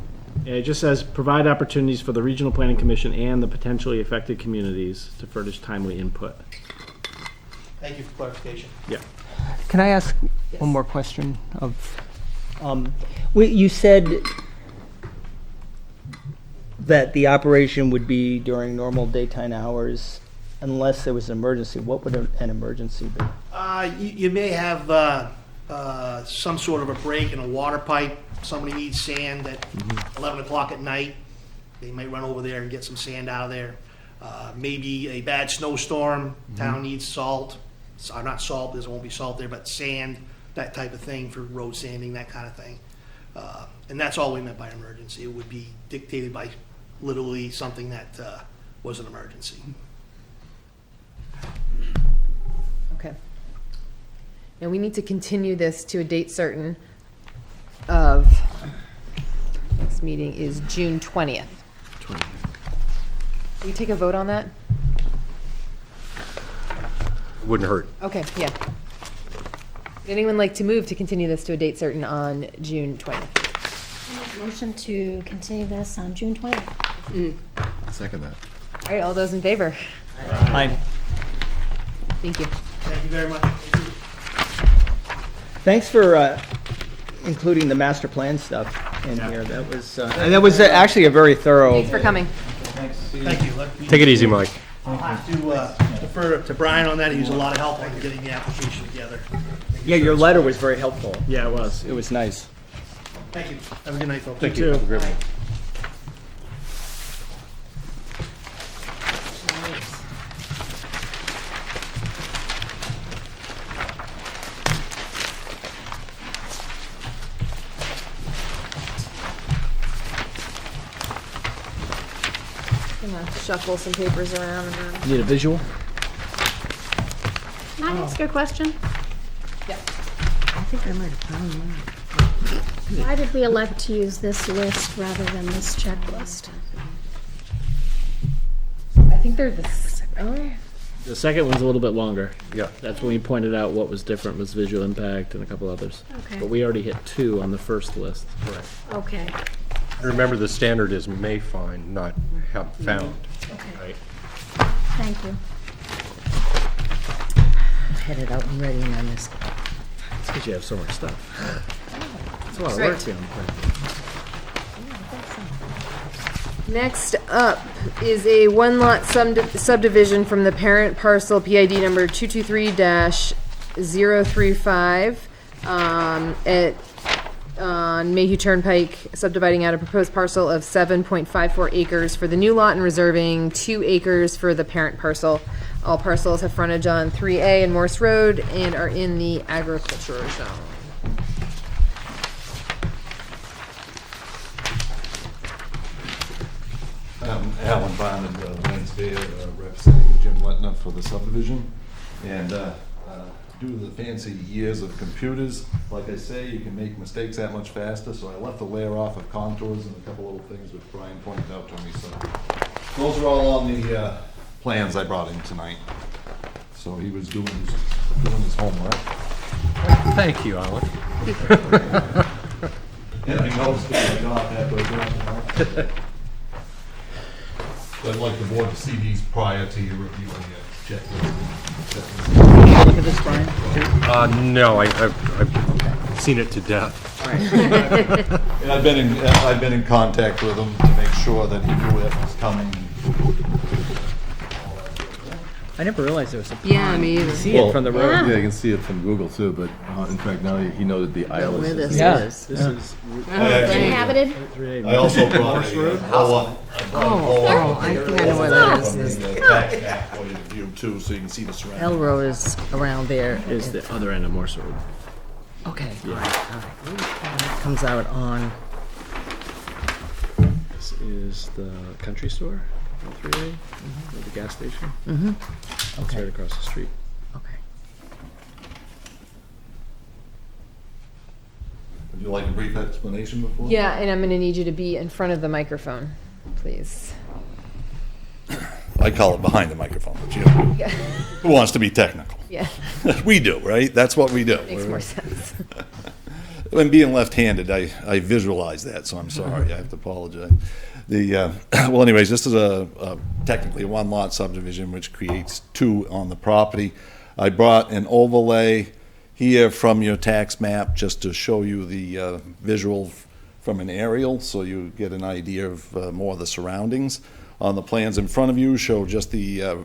H: It just says, provide opportunities for the Regional Planning Commission and the potentially affected communities to furnish timely input.
E: Thank you for clarification.
H: Yeah.
A: Can I ask one more question of, you said that the operation would be during normal daytime hours unless there was an emergency. What would an emergency be?
E: You may have some sort of a break in a water pipe. Somebody needs sand at 11 o'clock at night. They might run over there and get some sand out of there. Maybe a bad snowstorm, town needs salt. Not salt, there won't be salt there, but sand, that type of thing for road sanding, that kind of thing. And that's all we meant by emergency. It would be dictated by literally something that was an emergency.
B: okay. Now, we need to continue this to a date certain of, next meeting is June 20th. Will you take a vote on that?
I: Wouldn't hurt.
B: Okay, yeah. Would anyone like to move to continue this to a date certain on June 20th?
L: Motion to continue this on June 20th.
F: Second that.
B: All right, all those in favor?
A: Aye.
B: Thank you.
E: Thank you very much.
A: Thanks for including the master plan stuff in here. That was actually a very thorough.
B: Thanks for coming.
E: Thank you.
I: Take it easy, Mike.
E: I'll have to defer to Brian on that. He was a lot of help on getting the application together.
A: Yeah, your letter was very helpful.
H: Yeah, it was.
A: It was nice.
E: Thank you. Have a good night, folks.
H: Thank you.
I: Have a great one.
B: Gonna shuffle some papers around and then.
A: Need a visual?
L: Can I ask you a question?
B: Yeah.
C: think I might have found that.
L: Why did we elect to use this list rather than this checklist?
B: I think they're oh,
H: The second one's a little bit longer.
I: Yeah.
H: That's when we pointed out what was different was visual impact and a couple others.
L: Okay.
H: But we already hit 2 on the first list.
L: Okay,
I: Remember, the standard is may find, not have found.
L: okay. Thank you.
C: I had it out and ready and I missed it.
H: It's because you have so much stuff. It's a lot of
B: Right.
H: work being printed.
B: Next up is a one-lot subdivision from the parent parcel PID number 223-035 on Mayhew Turnpike, subdividing out a proposed parcel of 7.54 acres for the new lot and reserving 2 acres for the parent parcel. All parcels have frontage on 3A and Morse Road and are in the agricultural zone.
F: Alan Bond and Lance Baer, representing Jim Letner for the subdivision. And due to the fancy years of computers, like I say, you can make mistakes that much faster, so I left a layer off of contours and a couple little things which Brian pointed out to me, so. Those are all on the plans I brought in tonight. So he was doing his homework.
I: Thank you, Alan.
F: And I noticed that I got that, but I don't know. I'd like the board to see these prior to your reviewing the checklist.
A: Look at this, Brian.
I: No, I've seen it to death.
F: And I've been in contact with him to make sure that he knew it was coming.
A: I never realized there was a.
B: Yeah, me either.
A: See it from the road.
F: Yeah, you can see it from Google too, but in fact now he noted the island.
C: Where this
A: Yeah.
C: is.
H: This is
L: Inhabited?
F: I also brought a
C: Oh, I think I know where that is.
F: from the tax map point of view too, so you can see the surroundings.
C: L Road is around there.
H: is the other end of Morse Road.
C: Okay, all right, all right. That comes out on,
H: This is the country store on 3A, or the gas station. Mm-hmm. It's
C: Okay.
H: right across the street.
C: okay.
F: Would you like a brief explanation before?
B: Yeah, and I'm gonna need you to be in front of the microphone, please.
F: I call it behind the microphone, but you know,
B: Yeah.
F: who wants to be technical?
B: Yeah,
F: We do, right? That's what we do.
B: makes more sense.
F: When being left-handed, I visualize that, so I'm sorry, I have to apologize. Well anyways, this is technically a one-lot subdivision which creates 2 on the property. I brought an overlay here from your tax map just to show you the visual from an aerial, so you get an idea of more of the surroundings. On the plans in front of you show just the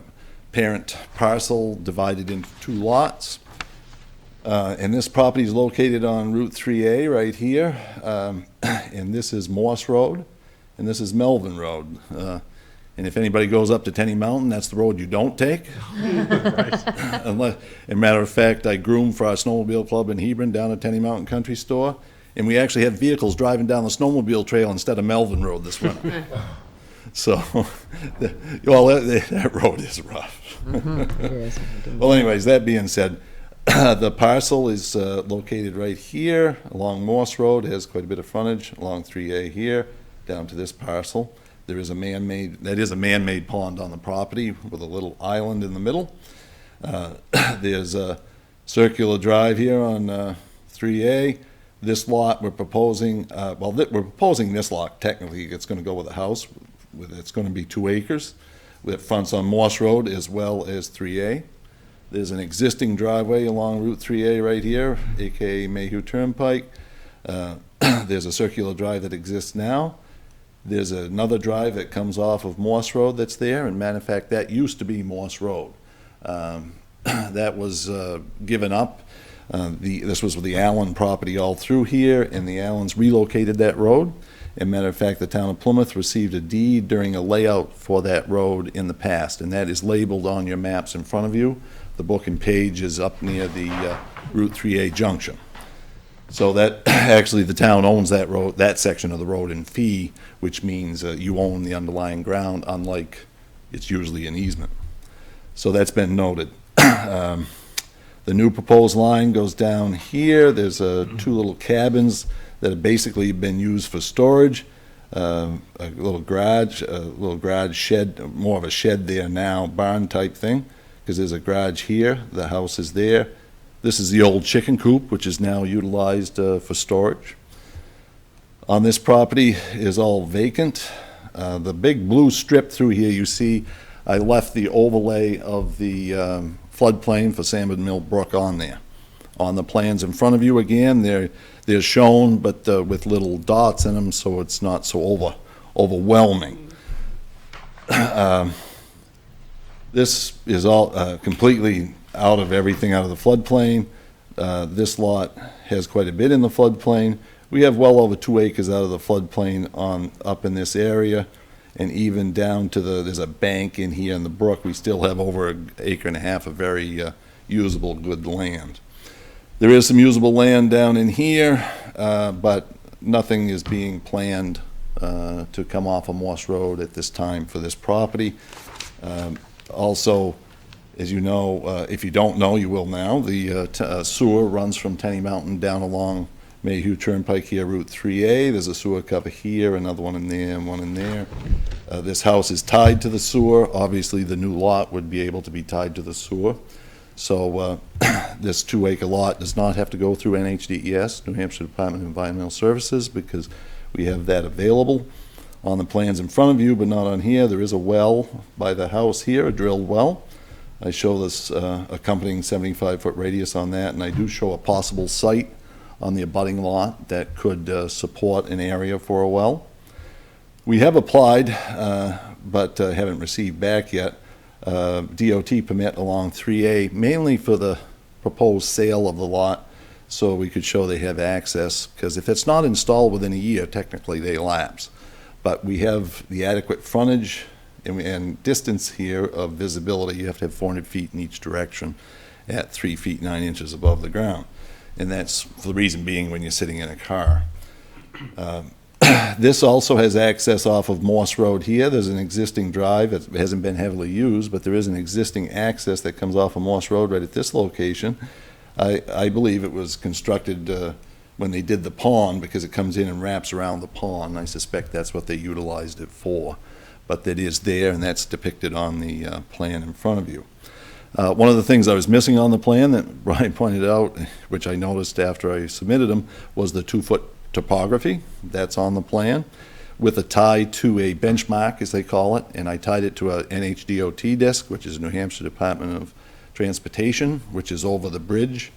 F: parent parcel divided into 2 lots. And this property is located on Route 3A right here. And this is Morse Road, and this is Melvin Road. And if anybody goes up to Tenny Mountain, that's the road you don't take. Unless, as a matter of fact, I groomed for our snowmobile club in Hebron down at Tenny Mountain Country Store, and we actually had vehicles driving down the snowmobile trail instead of Melvin Road this winter. So, well, that road is rough.
C: It is.
F: Well, anyways, that being said, the parcel is located right here along Morse Road. It has quite a bit of frontage along 3A here, down to this parcel. There is a man-made pond on the property with a little island in the middle. There's a circular drive here on 3A. This lot we're proposing, we're proposing this lot, technically, it's gonna go with a house. It's gonna be 2 acres. That fronts on Morse Road as well as 3A. There's an existing driveway along Route 3A right here, AKA Mayhew Turnpike. There's a circular drive that exists now. There's another drive that comes off of Morse Road that's there, and matter of fact, that used to be Morse Road. That was given up. This was with the Allen property all through here, and the Allens relocated that road. And matter of fact, the town of Plymouth received a deed during a layout for that road in the past, and that is labeled on your maps in front of you. The book and page is up near the Route 3A junction. So that, actually, the town owns that road, that section of the road in fee, which means you own the underlying ground, unlike it's usually an easement. So that's been noted. The new proposed line goes down here. There's two little cabins that have basically been used for storage. A little garage shed, more of a shed there now, barn type thing, because there's a garage here. The house is there. This is the old chicken coop, which is now utilized for storage. On this property is all vacant. The big blue strip through here, you see, I left the overlay of the floodplain for Salmon Mill Brook on there. On the plans in front of you, again, they're shown, but with little dots in them, so it's not so overwhelming. This is all completely out of everything out of the floodplain. This lot has quite a bit in the floodplain. We have well over 2 acres out of the floodplain up in this area, and even down to there's a bank in here in the brook. We still have over an acre and a half of very usable, good land. There is some usable land down in here, but nothing is being planned to come off of Morse Road at this time for this property. Also, as you know, if you don't know, you will now, the sewer runs from Tenny Mountain down along Mayhew Turnpike here, Route 3A. There's a sewer cover here, another one in there, and one in there. This house is tied to the sewer. Obviously, the new lot would be able to be tied to the sewer. So this 2 acre lot does not have to go through NHDES, New Hampshire Department of Environmental Services, because we have that available on the plans in front of you, but not on here. There is a well by the house here, a drilled well. I show this accompanying 75-foot radius on that, and I do show a possible site on the abutting lot that could support an area for a well. We have applied, but haven't received back yet, DOT permit along 3A, mainly for the proposed sale of the lot, so we could show they have access, because if it's not installed within a year, technically they lapse. But we have the adequate frontage and distance here of visibility. You have to have 400 feet in each direction at 3 feet 9 inches above the ground. And that's for the reason being when you're sitting in a car. This also has access off of Morse Road here. There's an existing drive. It hasn't been heavily used, but there is an existing access that comes off of Morse Road right at this location. I believe it was constructed when they did the pond, because it comes in and wraps around the pond. I suspect that's what they utilized it for. But that is there, and that's depicted on the plan in front of you. One of the things I was missing on the plan that Brian pointed out, which I noticed after I submitted them, was the 2-foot topography. That's on the plan, with a tie to a benchmark, as they call it, and I tied it to a NHDOT disc, which is New Hampshire Department of Transportation, which is over the bridge.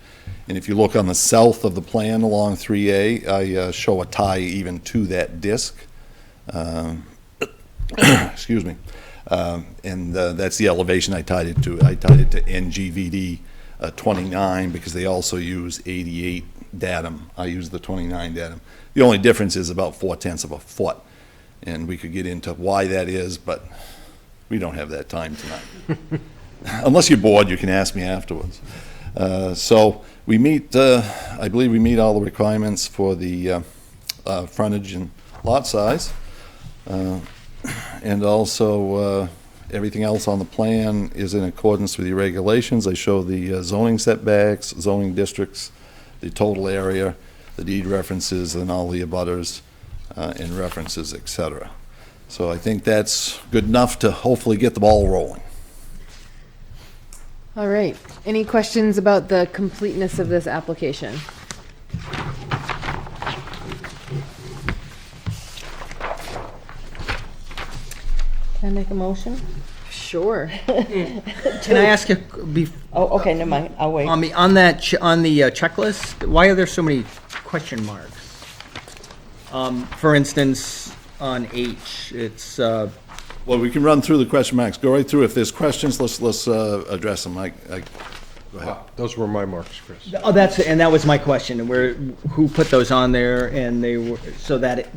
F: And if you look on the south of the plan along 3A, I show a tie even to that disc. Excuse me. And that's the elevation I tied it to. I tied it to NGVD 29, because they also use 88 datum. I use the 29 datum. The only difference is about 4/10 of a foot, and we could get into why that is, but we don't have that time tonight. Unless you're bored, you can ask me afterwards. So we meet, I believe we meet all the requirements for the frontage and lot size. And also, everything else on the plan is in accordance with the regulations. I show the zoning setbacks, zoning districts, the total area, the deed references, and all the abutters and references, etc. So I think that's good enough to hopefully get the ball rolling.
B: All right. Any questions about the completeness of this application?
C: Can I make a motion?
B: Sure.
A: Can I ask you,
C: Oh, okay, never mind, I'll wait.
A: on the checklist, why are there so many question marks? For instance, on H, it's,
F: Well, we can run through the question marks. Go right through. If there's questions, let's address them. Go ahead.
I: Those were my marks, Chris.
A: oh, and that was my question, who put those on there, and they were, so that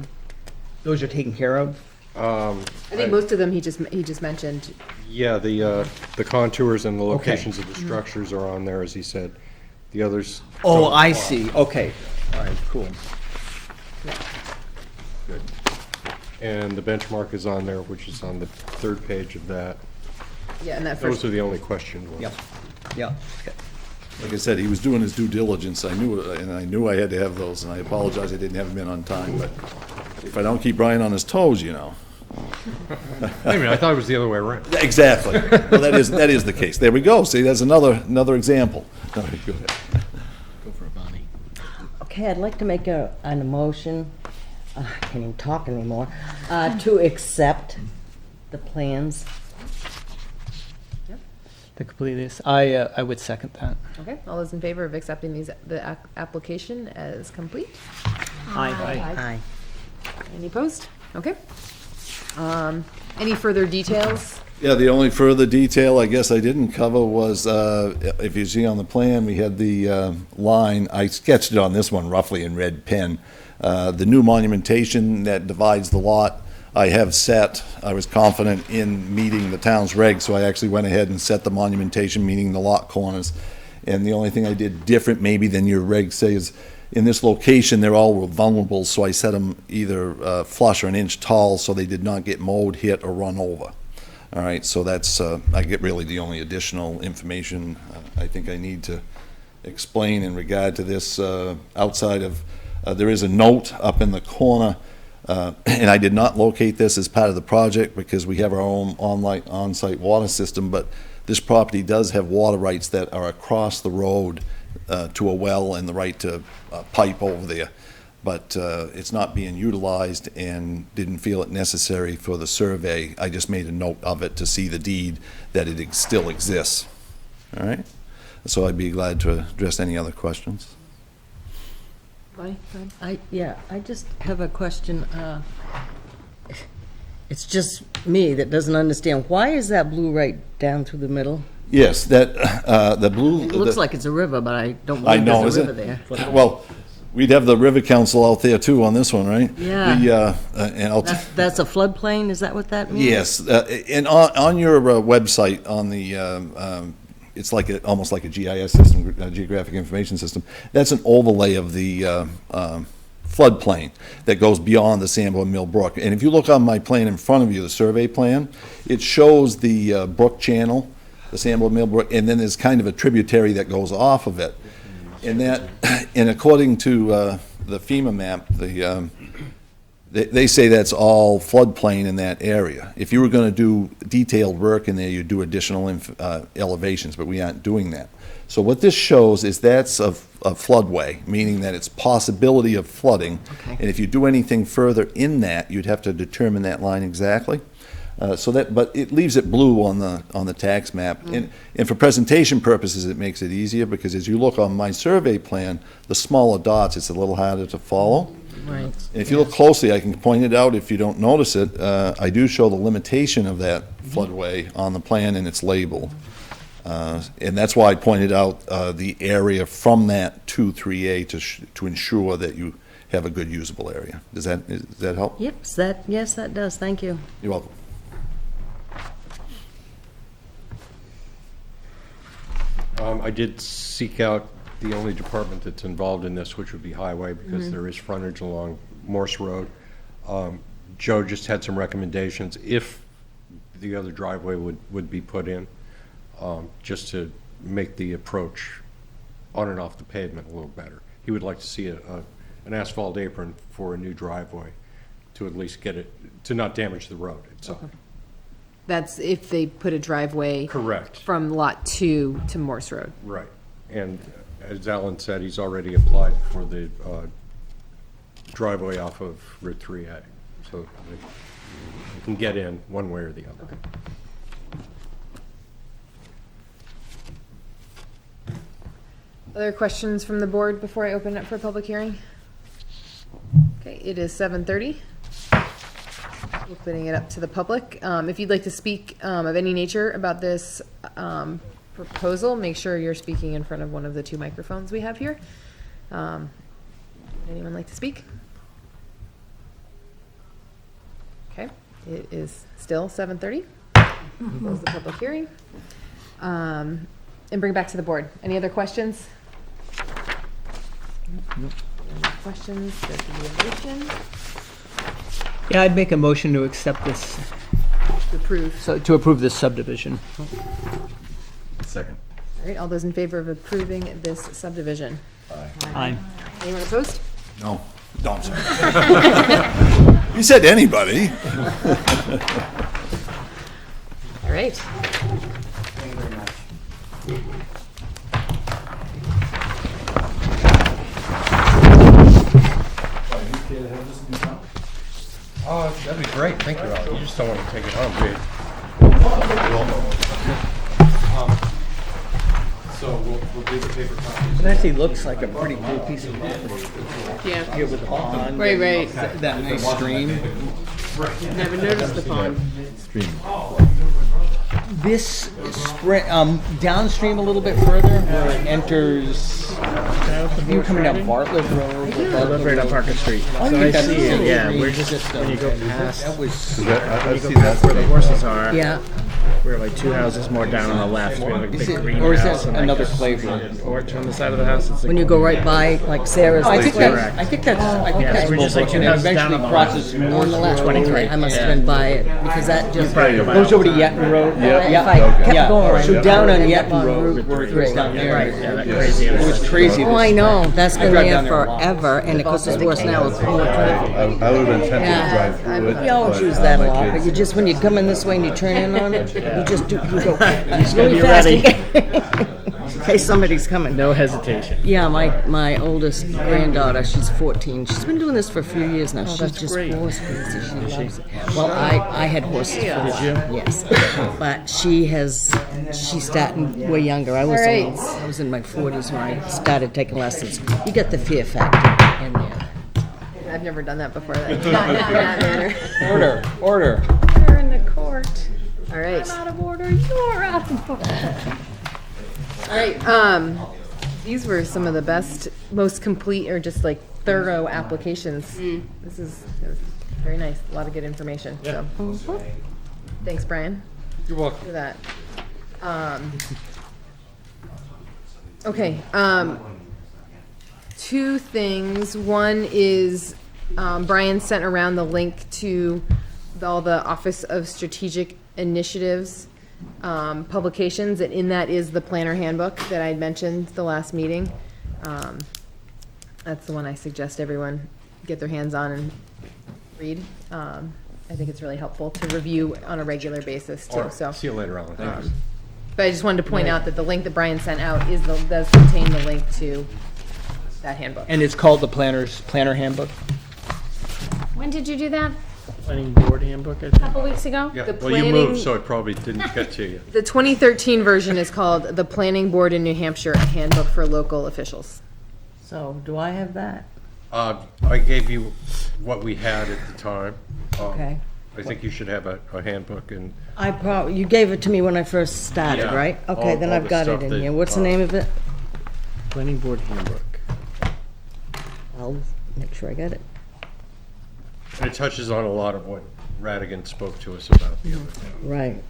A: those are taken care of?
B: I think most of them he just mentioned.
I: Yeah, the contours and the locations of the structures are on there, as he said. The others.
A: Oh,
I: don't
A: I
I: apply.
A: see, okay, all right, cool.
I: Good. And the benchmark is on there, which is on the 3rd page of that.
B: Yeah, and that
I: Those
B: first.
I: are the only questioned ones.
A: Yeah, yeah, okay.
F: Like I said, he was doing his due diligence. I knew it, and I knew I had to have those, and I apologize I didn't have them in on time, but if I don't keep Brian on his toes, you know.
I: Wait a minute, I thought it was the other way around.
F: Exactly. Well, that is the case. There we go. See, that's another example. All right, go ahead.
H: Go for a Bonnie.
C: Okay, I'd like to make an motion, I can't even talk anymore, to accept the plans.
A: The completeness, I would second that.
B: Okay, all those in favor of accepting the application as complete?
C: Aye.
B: Any opposed? Okay. Any further details?
F: Yeah, the only further detail I guess I didn't cover was, if you see on the plan, we had the line, I sketched it on this one roughly in red pen. The new monumentation that divides the lot, I have set. I was confident in meeting the town's regs, so I actually went ahead and set the monumentation, meaning the lot corners. And the only thing I did different maybe than your regs say is, in this location, they're all vulnerable, so I set them either flush or an inch tall so they did not get mowed, hit, or run over. All right, so that's, I get really the only additional information I think I need to explain in regard to this outside of, there is a note up in the corner, and I did not locate this as part of the project because we have our own on-site water system, but this property does have water rights that are across the road to a well and the right to pipe over there. But it's not being utilized and didn't feel it necessary for the survey. I just made a note of it to see the deed that it still exists. All right? So I'd be glad to address any other questions.
B: Bonnie, go ahead.
C: I just have a question. It's just me that doesn't understand. Why is that blue right down through the middle?
F: Yes, that, the blue.
C: It looks like it's a river, but I don't
F: I
C: believe
F: know,
C: there's
F: is
C: a river
F: it?
C: there.
F: Well, we'd have the River Council out there too on this one, right?
C: Yeah.
F: And I'll.
C: That's a floodplain, is that what that means?
F: Yes, and on your website, on the, it's like almost like a GIS system, a geographic information system. That's an overlay of the floodplain that goes beyond the Sanborn Mill Brook. And if you look on my plan in front of you, the survey plan, it shows the brook channel, the Sanborn Mill Brook, and then there's kind of a tributary that goes off of it. And that, and according to the FEMA map, they say that's all floodplain in that area. If you were going to do detailed work in there, you'd do additional elevations, but we aren't doing that. So what this shows is that's a floodway, meaning that it's possibility of flooding.
C: Okay.
F: And if you do anything further in that, you'd have to determine that line exactly. But it leaves it blue on the tax map. And for presentation purposes, it makes it easier because as you look on my survey plan, the smaller dots, it's a little harder to follow.
C: Right.
F: And if you look closely, I can point it out if you don't notice it. I do show the limitation of that floodway on the plan and it's labeled. And that's why I pointed out the area from that to 3A to ensure that you have a good usable area. Does that help?
C: Yep, yes, that does, thank you.
F: You're welcome.
I: I did seek out the only department that's involved in this, which would be Highway, because there is frontage along Morse Road. Joe just had some recommendations if the other driveway would be put in, just to make the approach on and off the pavement a little better. He would like to see an asphalt apron for a new driveway to at least get it, to not damage the road itself.
B: That's if they put a driveway.
I: Correct.
B: From Lot 2 to Morse Road.
I: Right. And as Alan said, he's already applied for the driveway off of Route 3A. So they can get in one way or the other.
B: Other questions from the board before I open it for a public hearing? Okay, it is 7:30. Opening it up to the public. If you'd like to speak of any nature about this proposal, make sure you're speaking in front of one of the two microphones we have here. Anyone like to speak? Okay, it is still 7:30. Close the public hearing. And bring it back to the board. Any other questions? Any questions? There's the motion.
A: Yeah, I'd make a motion to accept this,
B: To approve.
A: to approve this subdivision.
F: Second.
B: All right, all those in favor of approving this subdivision?
A: Aye.
B: Anyone opposed?
F: No, don't. You said anybody.
B: All right.
I: Oh, that'd be great, thank you, Al. You just don't want to take it home, do you? So we'll do the paper copies.
A: It actually looks like a pretty cool piece of property.
D: Yeah,
A: Here with the pond.
D: Right,
A: and
D: right.
A: That nice stream.
D: never noticed the pond.
F: Stream.
A: This spring, downstream a little bit further, where it enters, you're coming down Bartlett Road.
H: I live right on Parker Street. So I see it, yeah, we're just, when you go past,
A: That was,
F: I see
H: where the horses are.
C: Yeah.
H: We're like 2 houses more down on the left. We have a big
A: is it,
H: greenhouse.
A: or is that
H: and like
A: another
H: a
A: playground?
H: porch on the side of the house. It's like
C: When you go right by, like Sarah's.
A: I think
C: place,
A: that's, I think that's
H: we're just like 2
A: and it
H: houses down
A: eventually
H: on the
A: crosses
H: left.
A: North
C: On the left,
H: 23,
C: okay, I must have
H: yeah.
C: been by it, because that just.
A: goes over to Yetton Road.
C: If I kept going.
A: So down on
C: I'd end up
A: Yetton
C: on
A: Road,
C: Route
A: where it goes
C: 3.
A: down there.
C: Right.
H: Yeah, that crazy.
A: It was crazy.
C: Oh, I know, that's been
A: drive
C: there
A: down there a lot.
C: forever, and of course it's worse now with more traffic.
F: I would have been tempted
C: Yeah.
F: to drive through it.
C: We always
F: but,
C: use that a
F: my
C: lot, but
F: kids-
C: you just, when you come in this way and you turn in on it, you just do, you go
H: gotta
C: really
H: be
C: fast.
H: ready.
C: In case somebody's coming.
H: No hesitation.
C: Yeah, my oldest granddaughter, she's 14. She's been doing this for a few years now. She's
H: that's
C: just
H: great.
C: horse crazy. She loves it. Well, I had horses before. Yes, but she's starting way younger. I was
B: All right.
C: I was in my 40s when I started taking lessons. You get the fear factor in there.
B: I've never done that before. Not in that manner.
A: Order.
L: You're in the court.
B: All right.
L: I'm out of order. You're out of order.
B: All right, these were some of the best, most complete, or just like thorough applications. This is very nice, a lot of good information, so. Thanks, Brian,
I: You're welcome.
B: for that. Okay, 2 things. One is, Brian sent around the link to all the Office of Strategic Initiatives publications, and in that is the planner handbook that I mentioned the last meeting. That's the one I suggest everyone get their hands on and read. I think it's really helpful to review on a regular basis too, so.
I: See you later, Alan. Thank you.
B: But I just wanted to point out that the link that Brian sent out does contain the link to that handbook.
A: And it's called the Planner Handbook?
L: When did you do that?
H: Planning board handbook, I
L: A
H: think.
L: couple weeks ago?
I: Yeah,
B: The
I: well, you
B: planning-
I: moved, so it probably didn't get to you.
B: The 2013 version is called The Planning Board in New Hampshire, a Handbook for Local Officials.
C: So, do I have that?
I: I gave you what we had at the time.
C: Okay.
I: I think you should have a handbook, and
C: You gave it to me when I first started,
I: Yeah.
C: right? Okay, then
I: All
C: I've
I: the
C: got it
I: stuff
C: in
I: that,
C: here. What's the name of it?
H: Planning board handbook.
C: I'll make sure I get it.
I: it touches on a lot of what Radigan spoke to us about the other day.
C: Right.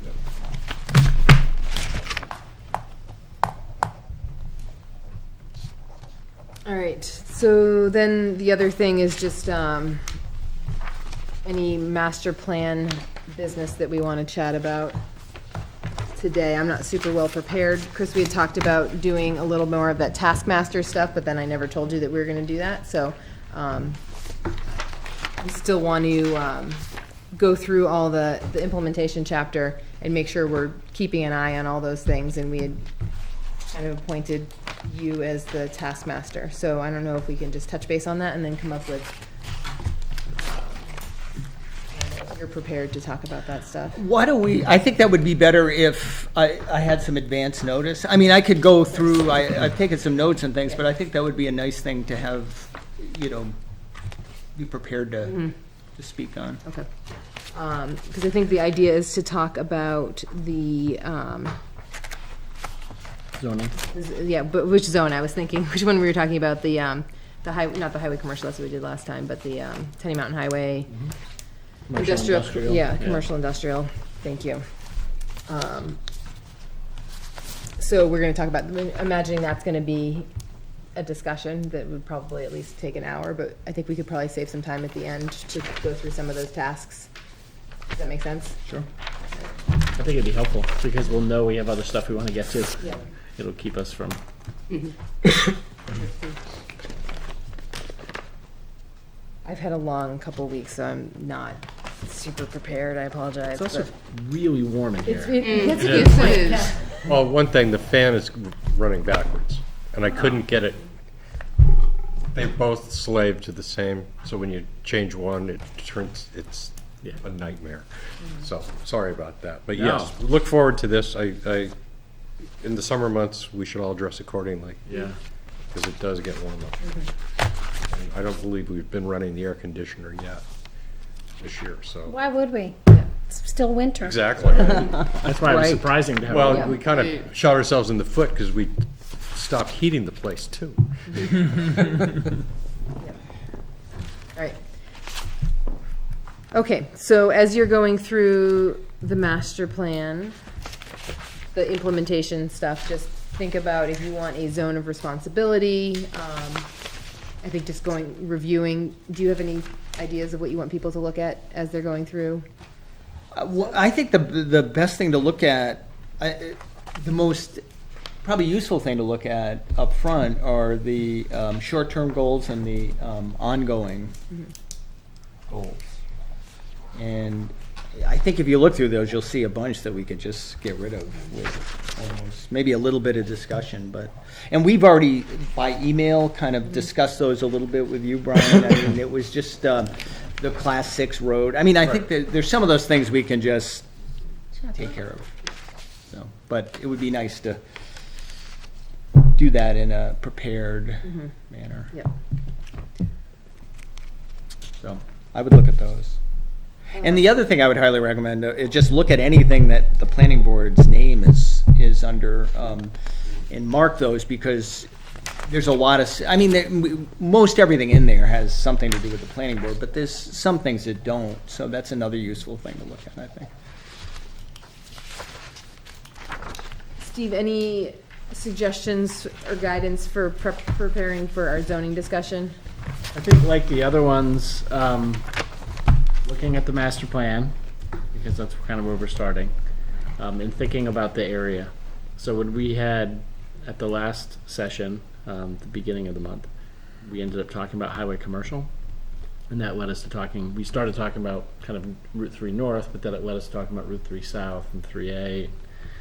B: All right, so then the other thing is just any master plan business that we want to chat about today. I'm not super well prepared. Chris, we had talked about doing a little more of that Taskmaster stuff, but then I never told you that we were going to do that, so we still want to go through all the implementation chapter and make sure we're keeping an eye on all those things, and we had kind of appointed you as the taskmaster. So I don't know if we can just touch base on that and then come up with, you're prepared to talk about that stuff.
A: Why don't we, I think that would be better if I had some advance notice. I mean, I could go through, I've taken some notes and things, but I think that would be a nice thing to have, be prepared to speak on.
B: Okay. Because I think the idea is to talk about the,
H: Zoning.
B: yeah, but which zone I was thinking, which one we were talking about, the highway, not the highway commercial, that's what we did last time, but the Tenny Mountain Highway.
H: Commercial, industrial.
B: Yeah, commercial, industrial, thank you. So we're gonna talk about, imagining that's gonna be a discussion that would probably at least take an hour, but I think we could probably save some time at the end to go through some of those tasks. Does that make sense?
H: Sure. I think it'd be helpful, because we'll know we have other stuff we want to get to.
B: Yeah.
H: It'll keep us from,
B: I've had a long couple weeks, so I'm not super prepared. I apologize.
H: it's also
B: but
H: really warm in here.
B: it's a good
D: Yes,
B: point.
D: it is.
I: Well, one thing, the fan is running backwards, and I couldn't get it. They both slave to the same, so when you change one, it's
H: Yeah.
I: a nightmare. So, sorry about that. But
H: No.
I: yes, look forward to this. In the summer months, we should all dress accordingly,
H: Yeah.
I: because it does get warm up. And I don't believe we've been running the air conditioner yet this year, so.
L: Why would we? It's still winter.
I: Exactly.
H: That's why it was
B: Right.
H: surprising to have.
I: Well, we kind of shot ourselves in the foot because we stopped heating the place too.
B: All right. Okay, so as you're going through the master plan, the implementation stuff, just think about if you want a zone of responsibility. I think just reviewing, do you have any ideas of what you want people to look at as they're going through?
A: Well, I think the best thing to look at, the most probably useful thing to look at up front are the short-term goals and the ongoing goals. And I think if you look through those, you'll see a bunch that we could just get rid of with almost maybe a little bit of discussion. And we've already by email kind of discussed those a little bit with you, Brian. I mean, it was just the Class 6 road. I mean, I think that there's some of those things we can just take care of. So, but it would be nice to do that in a prepared manner.
B: Yep.
A: So I would look at those. And the other thing I would highly recommend is just look at anything that the planning board's name is under, and mark those, because there's a lot of, I mean, most everything in there has something to do with the planning board, but there's some things that don't, so that's another useful thing to look at, I think.
B: Steve, any suggestions or guidance for preparing for our zoning discussion?
H: I think like the other ones, looking at the master plan, because that's kind of where we're starting, and thinking about the area. So when we had, at the last session, the beginning of the month, we ended up talking about highway commercial, and that led us to we started talking about kind of Route 3 North, but then it led us to talking about Route 3 South and 3A.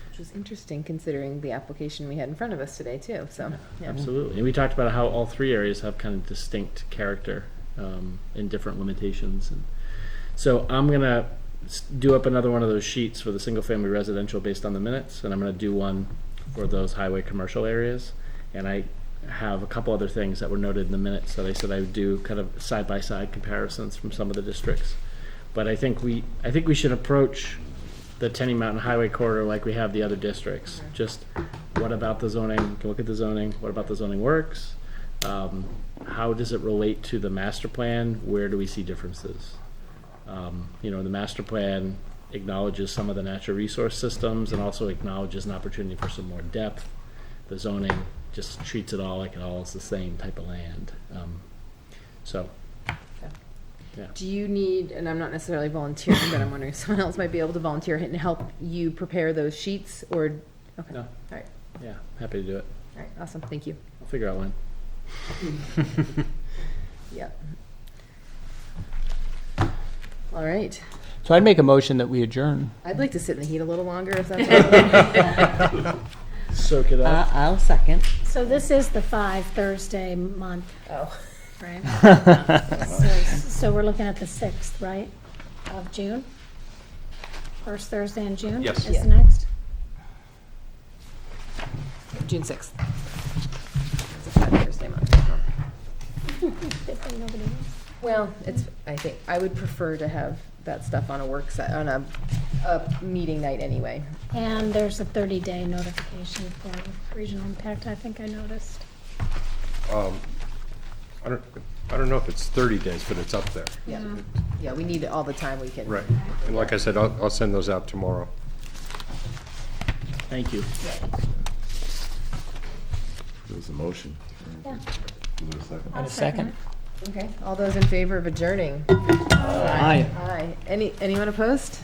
B: Which was interesting considering the application we had in front of us today too, so. Yeah.
H: Absolutely. And we talked about how all three areas have kind of distinct character and different limitations. And so I'm going to do up another one of those sheets for the single-family residential based on the minutes, and I'm going to do one for those highway commercial areas. And I have a couple other things that were noted in the minutes that I said I would do kind of side-by-side comparisons from some of the districts. But I think we should approach the Tenny Mountain Highway corridor like we have the other districts. Just what about the zoning? You can look at the zoning. What about the zoning works? How does it relate to the master plan? Where do we see differences? The master plan acknowledges some of the natural resource systems and also acknowledges an opportunity for some more depth. The zoning just treats it all like it all is the same type of land.
B: Do you need, and I'm not necessarily volunteering, but I'm wondering if someone else might be able to volunteer and help you prepare those sheets, or, okay,
H: No.
B: all right,
H: Yeah, happy to do it.
B: all right, awesome, thank you.
H: I'll figure out when.
B: Yep. All right,
A: So I'd make a motion that we adjourn.
B: I'd like to sit in the heat a little longer if that's okay.
H: Soak it up.
C: I'll second.
L: So this is the 5 Thursday month,
B: Oh,
L: right? So we're looking at the 6th, right, of June? First Thursday in June?
I: Yes.
L: Is
B: Yeah.
L: the next?
B: June 6th. It's a 5 Thursday month.
L: Good thing nobody knows.
B: Well, I think, I would prefer to have that stuff on on a meeting night anyway.
L: And there's a 30-day notification for regional impact, I think I noticed.
I: I don't know if it's 30 days, but it's up there.
B: Yeah, yeah, we need all the time we can.
I: Right. And like I said, I'll send those out tomorrow.
H: Thank you.
F: There's a motion.
L: Yeah.
F: Is there a second?
L: I'll second.
B: Okay, all those in favor of adjourning?
A: Aye.
B: Aye. Anyone opposed?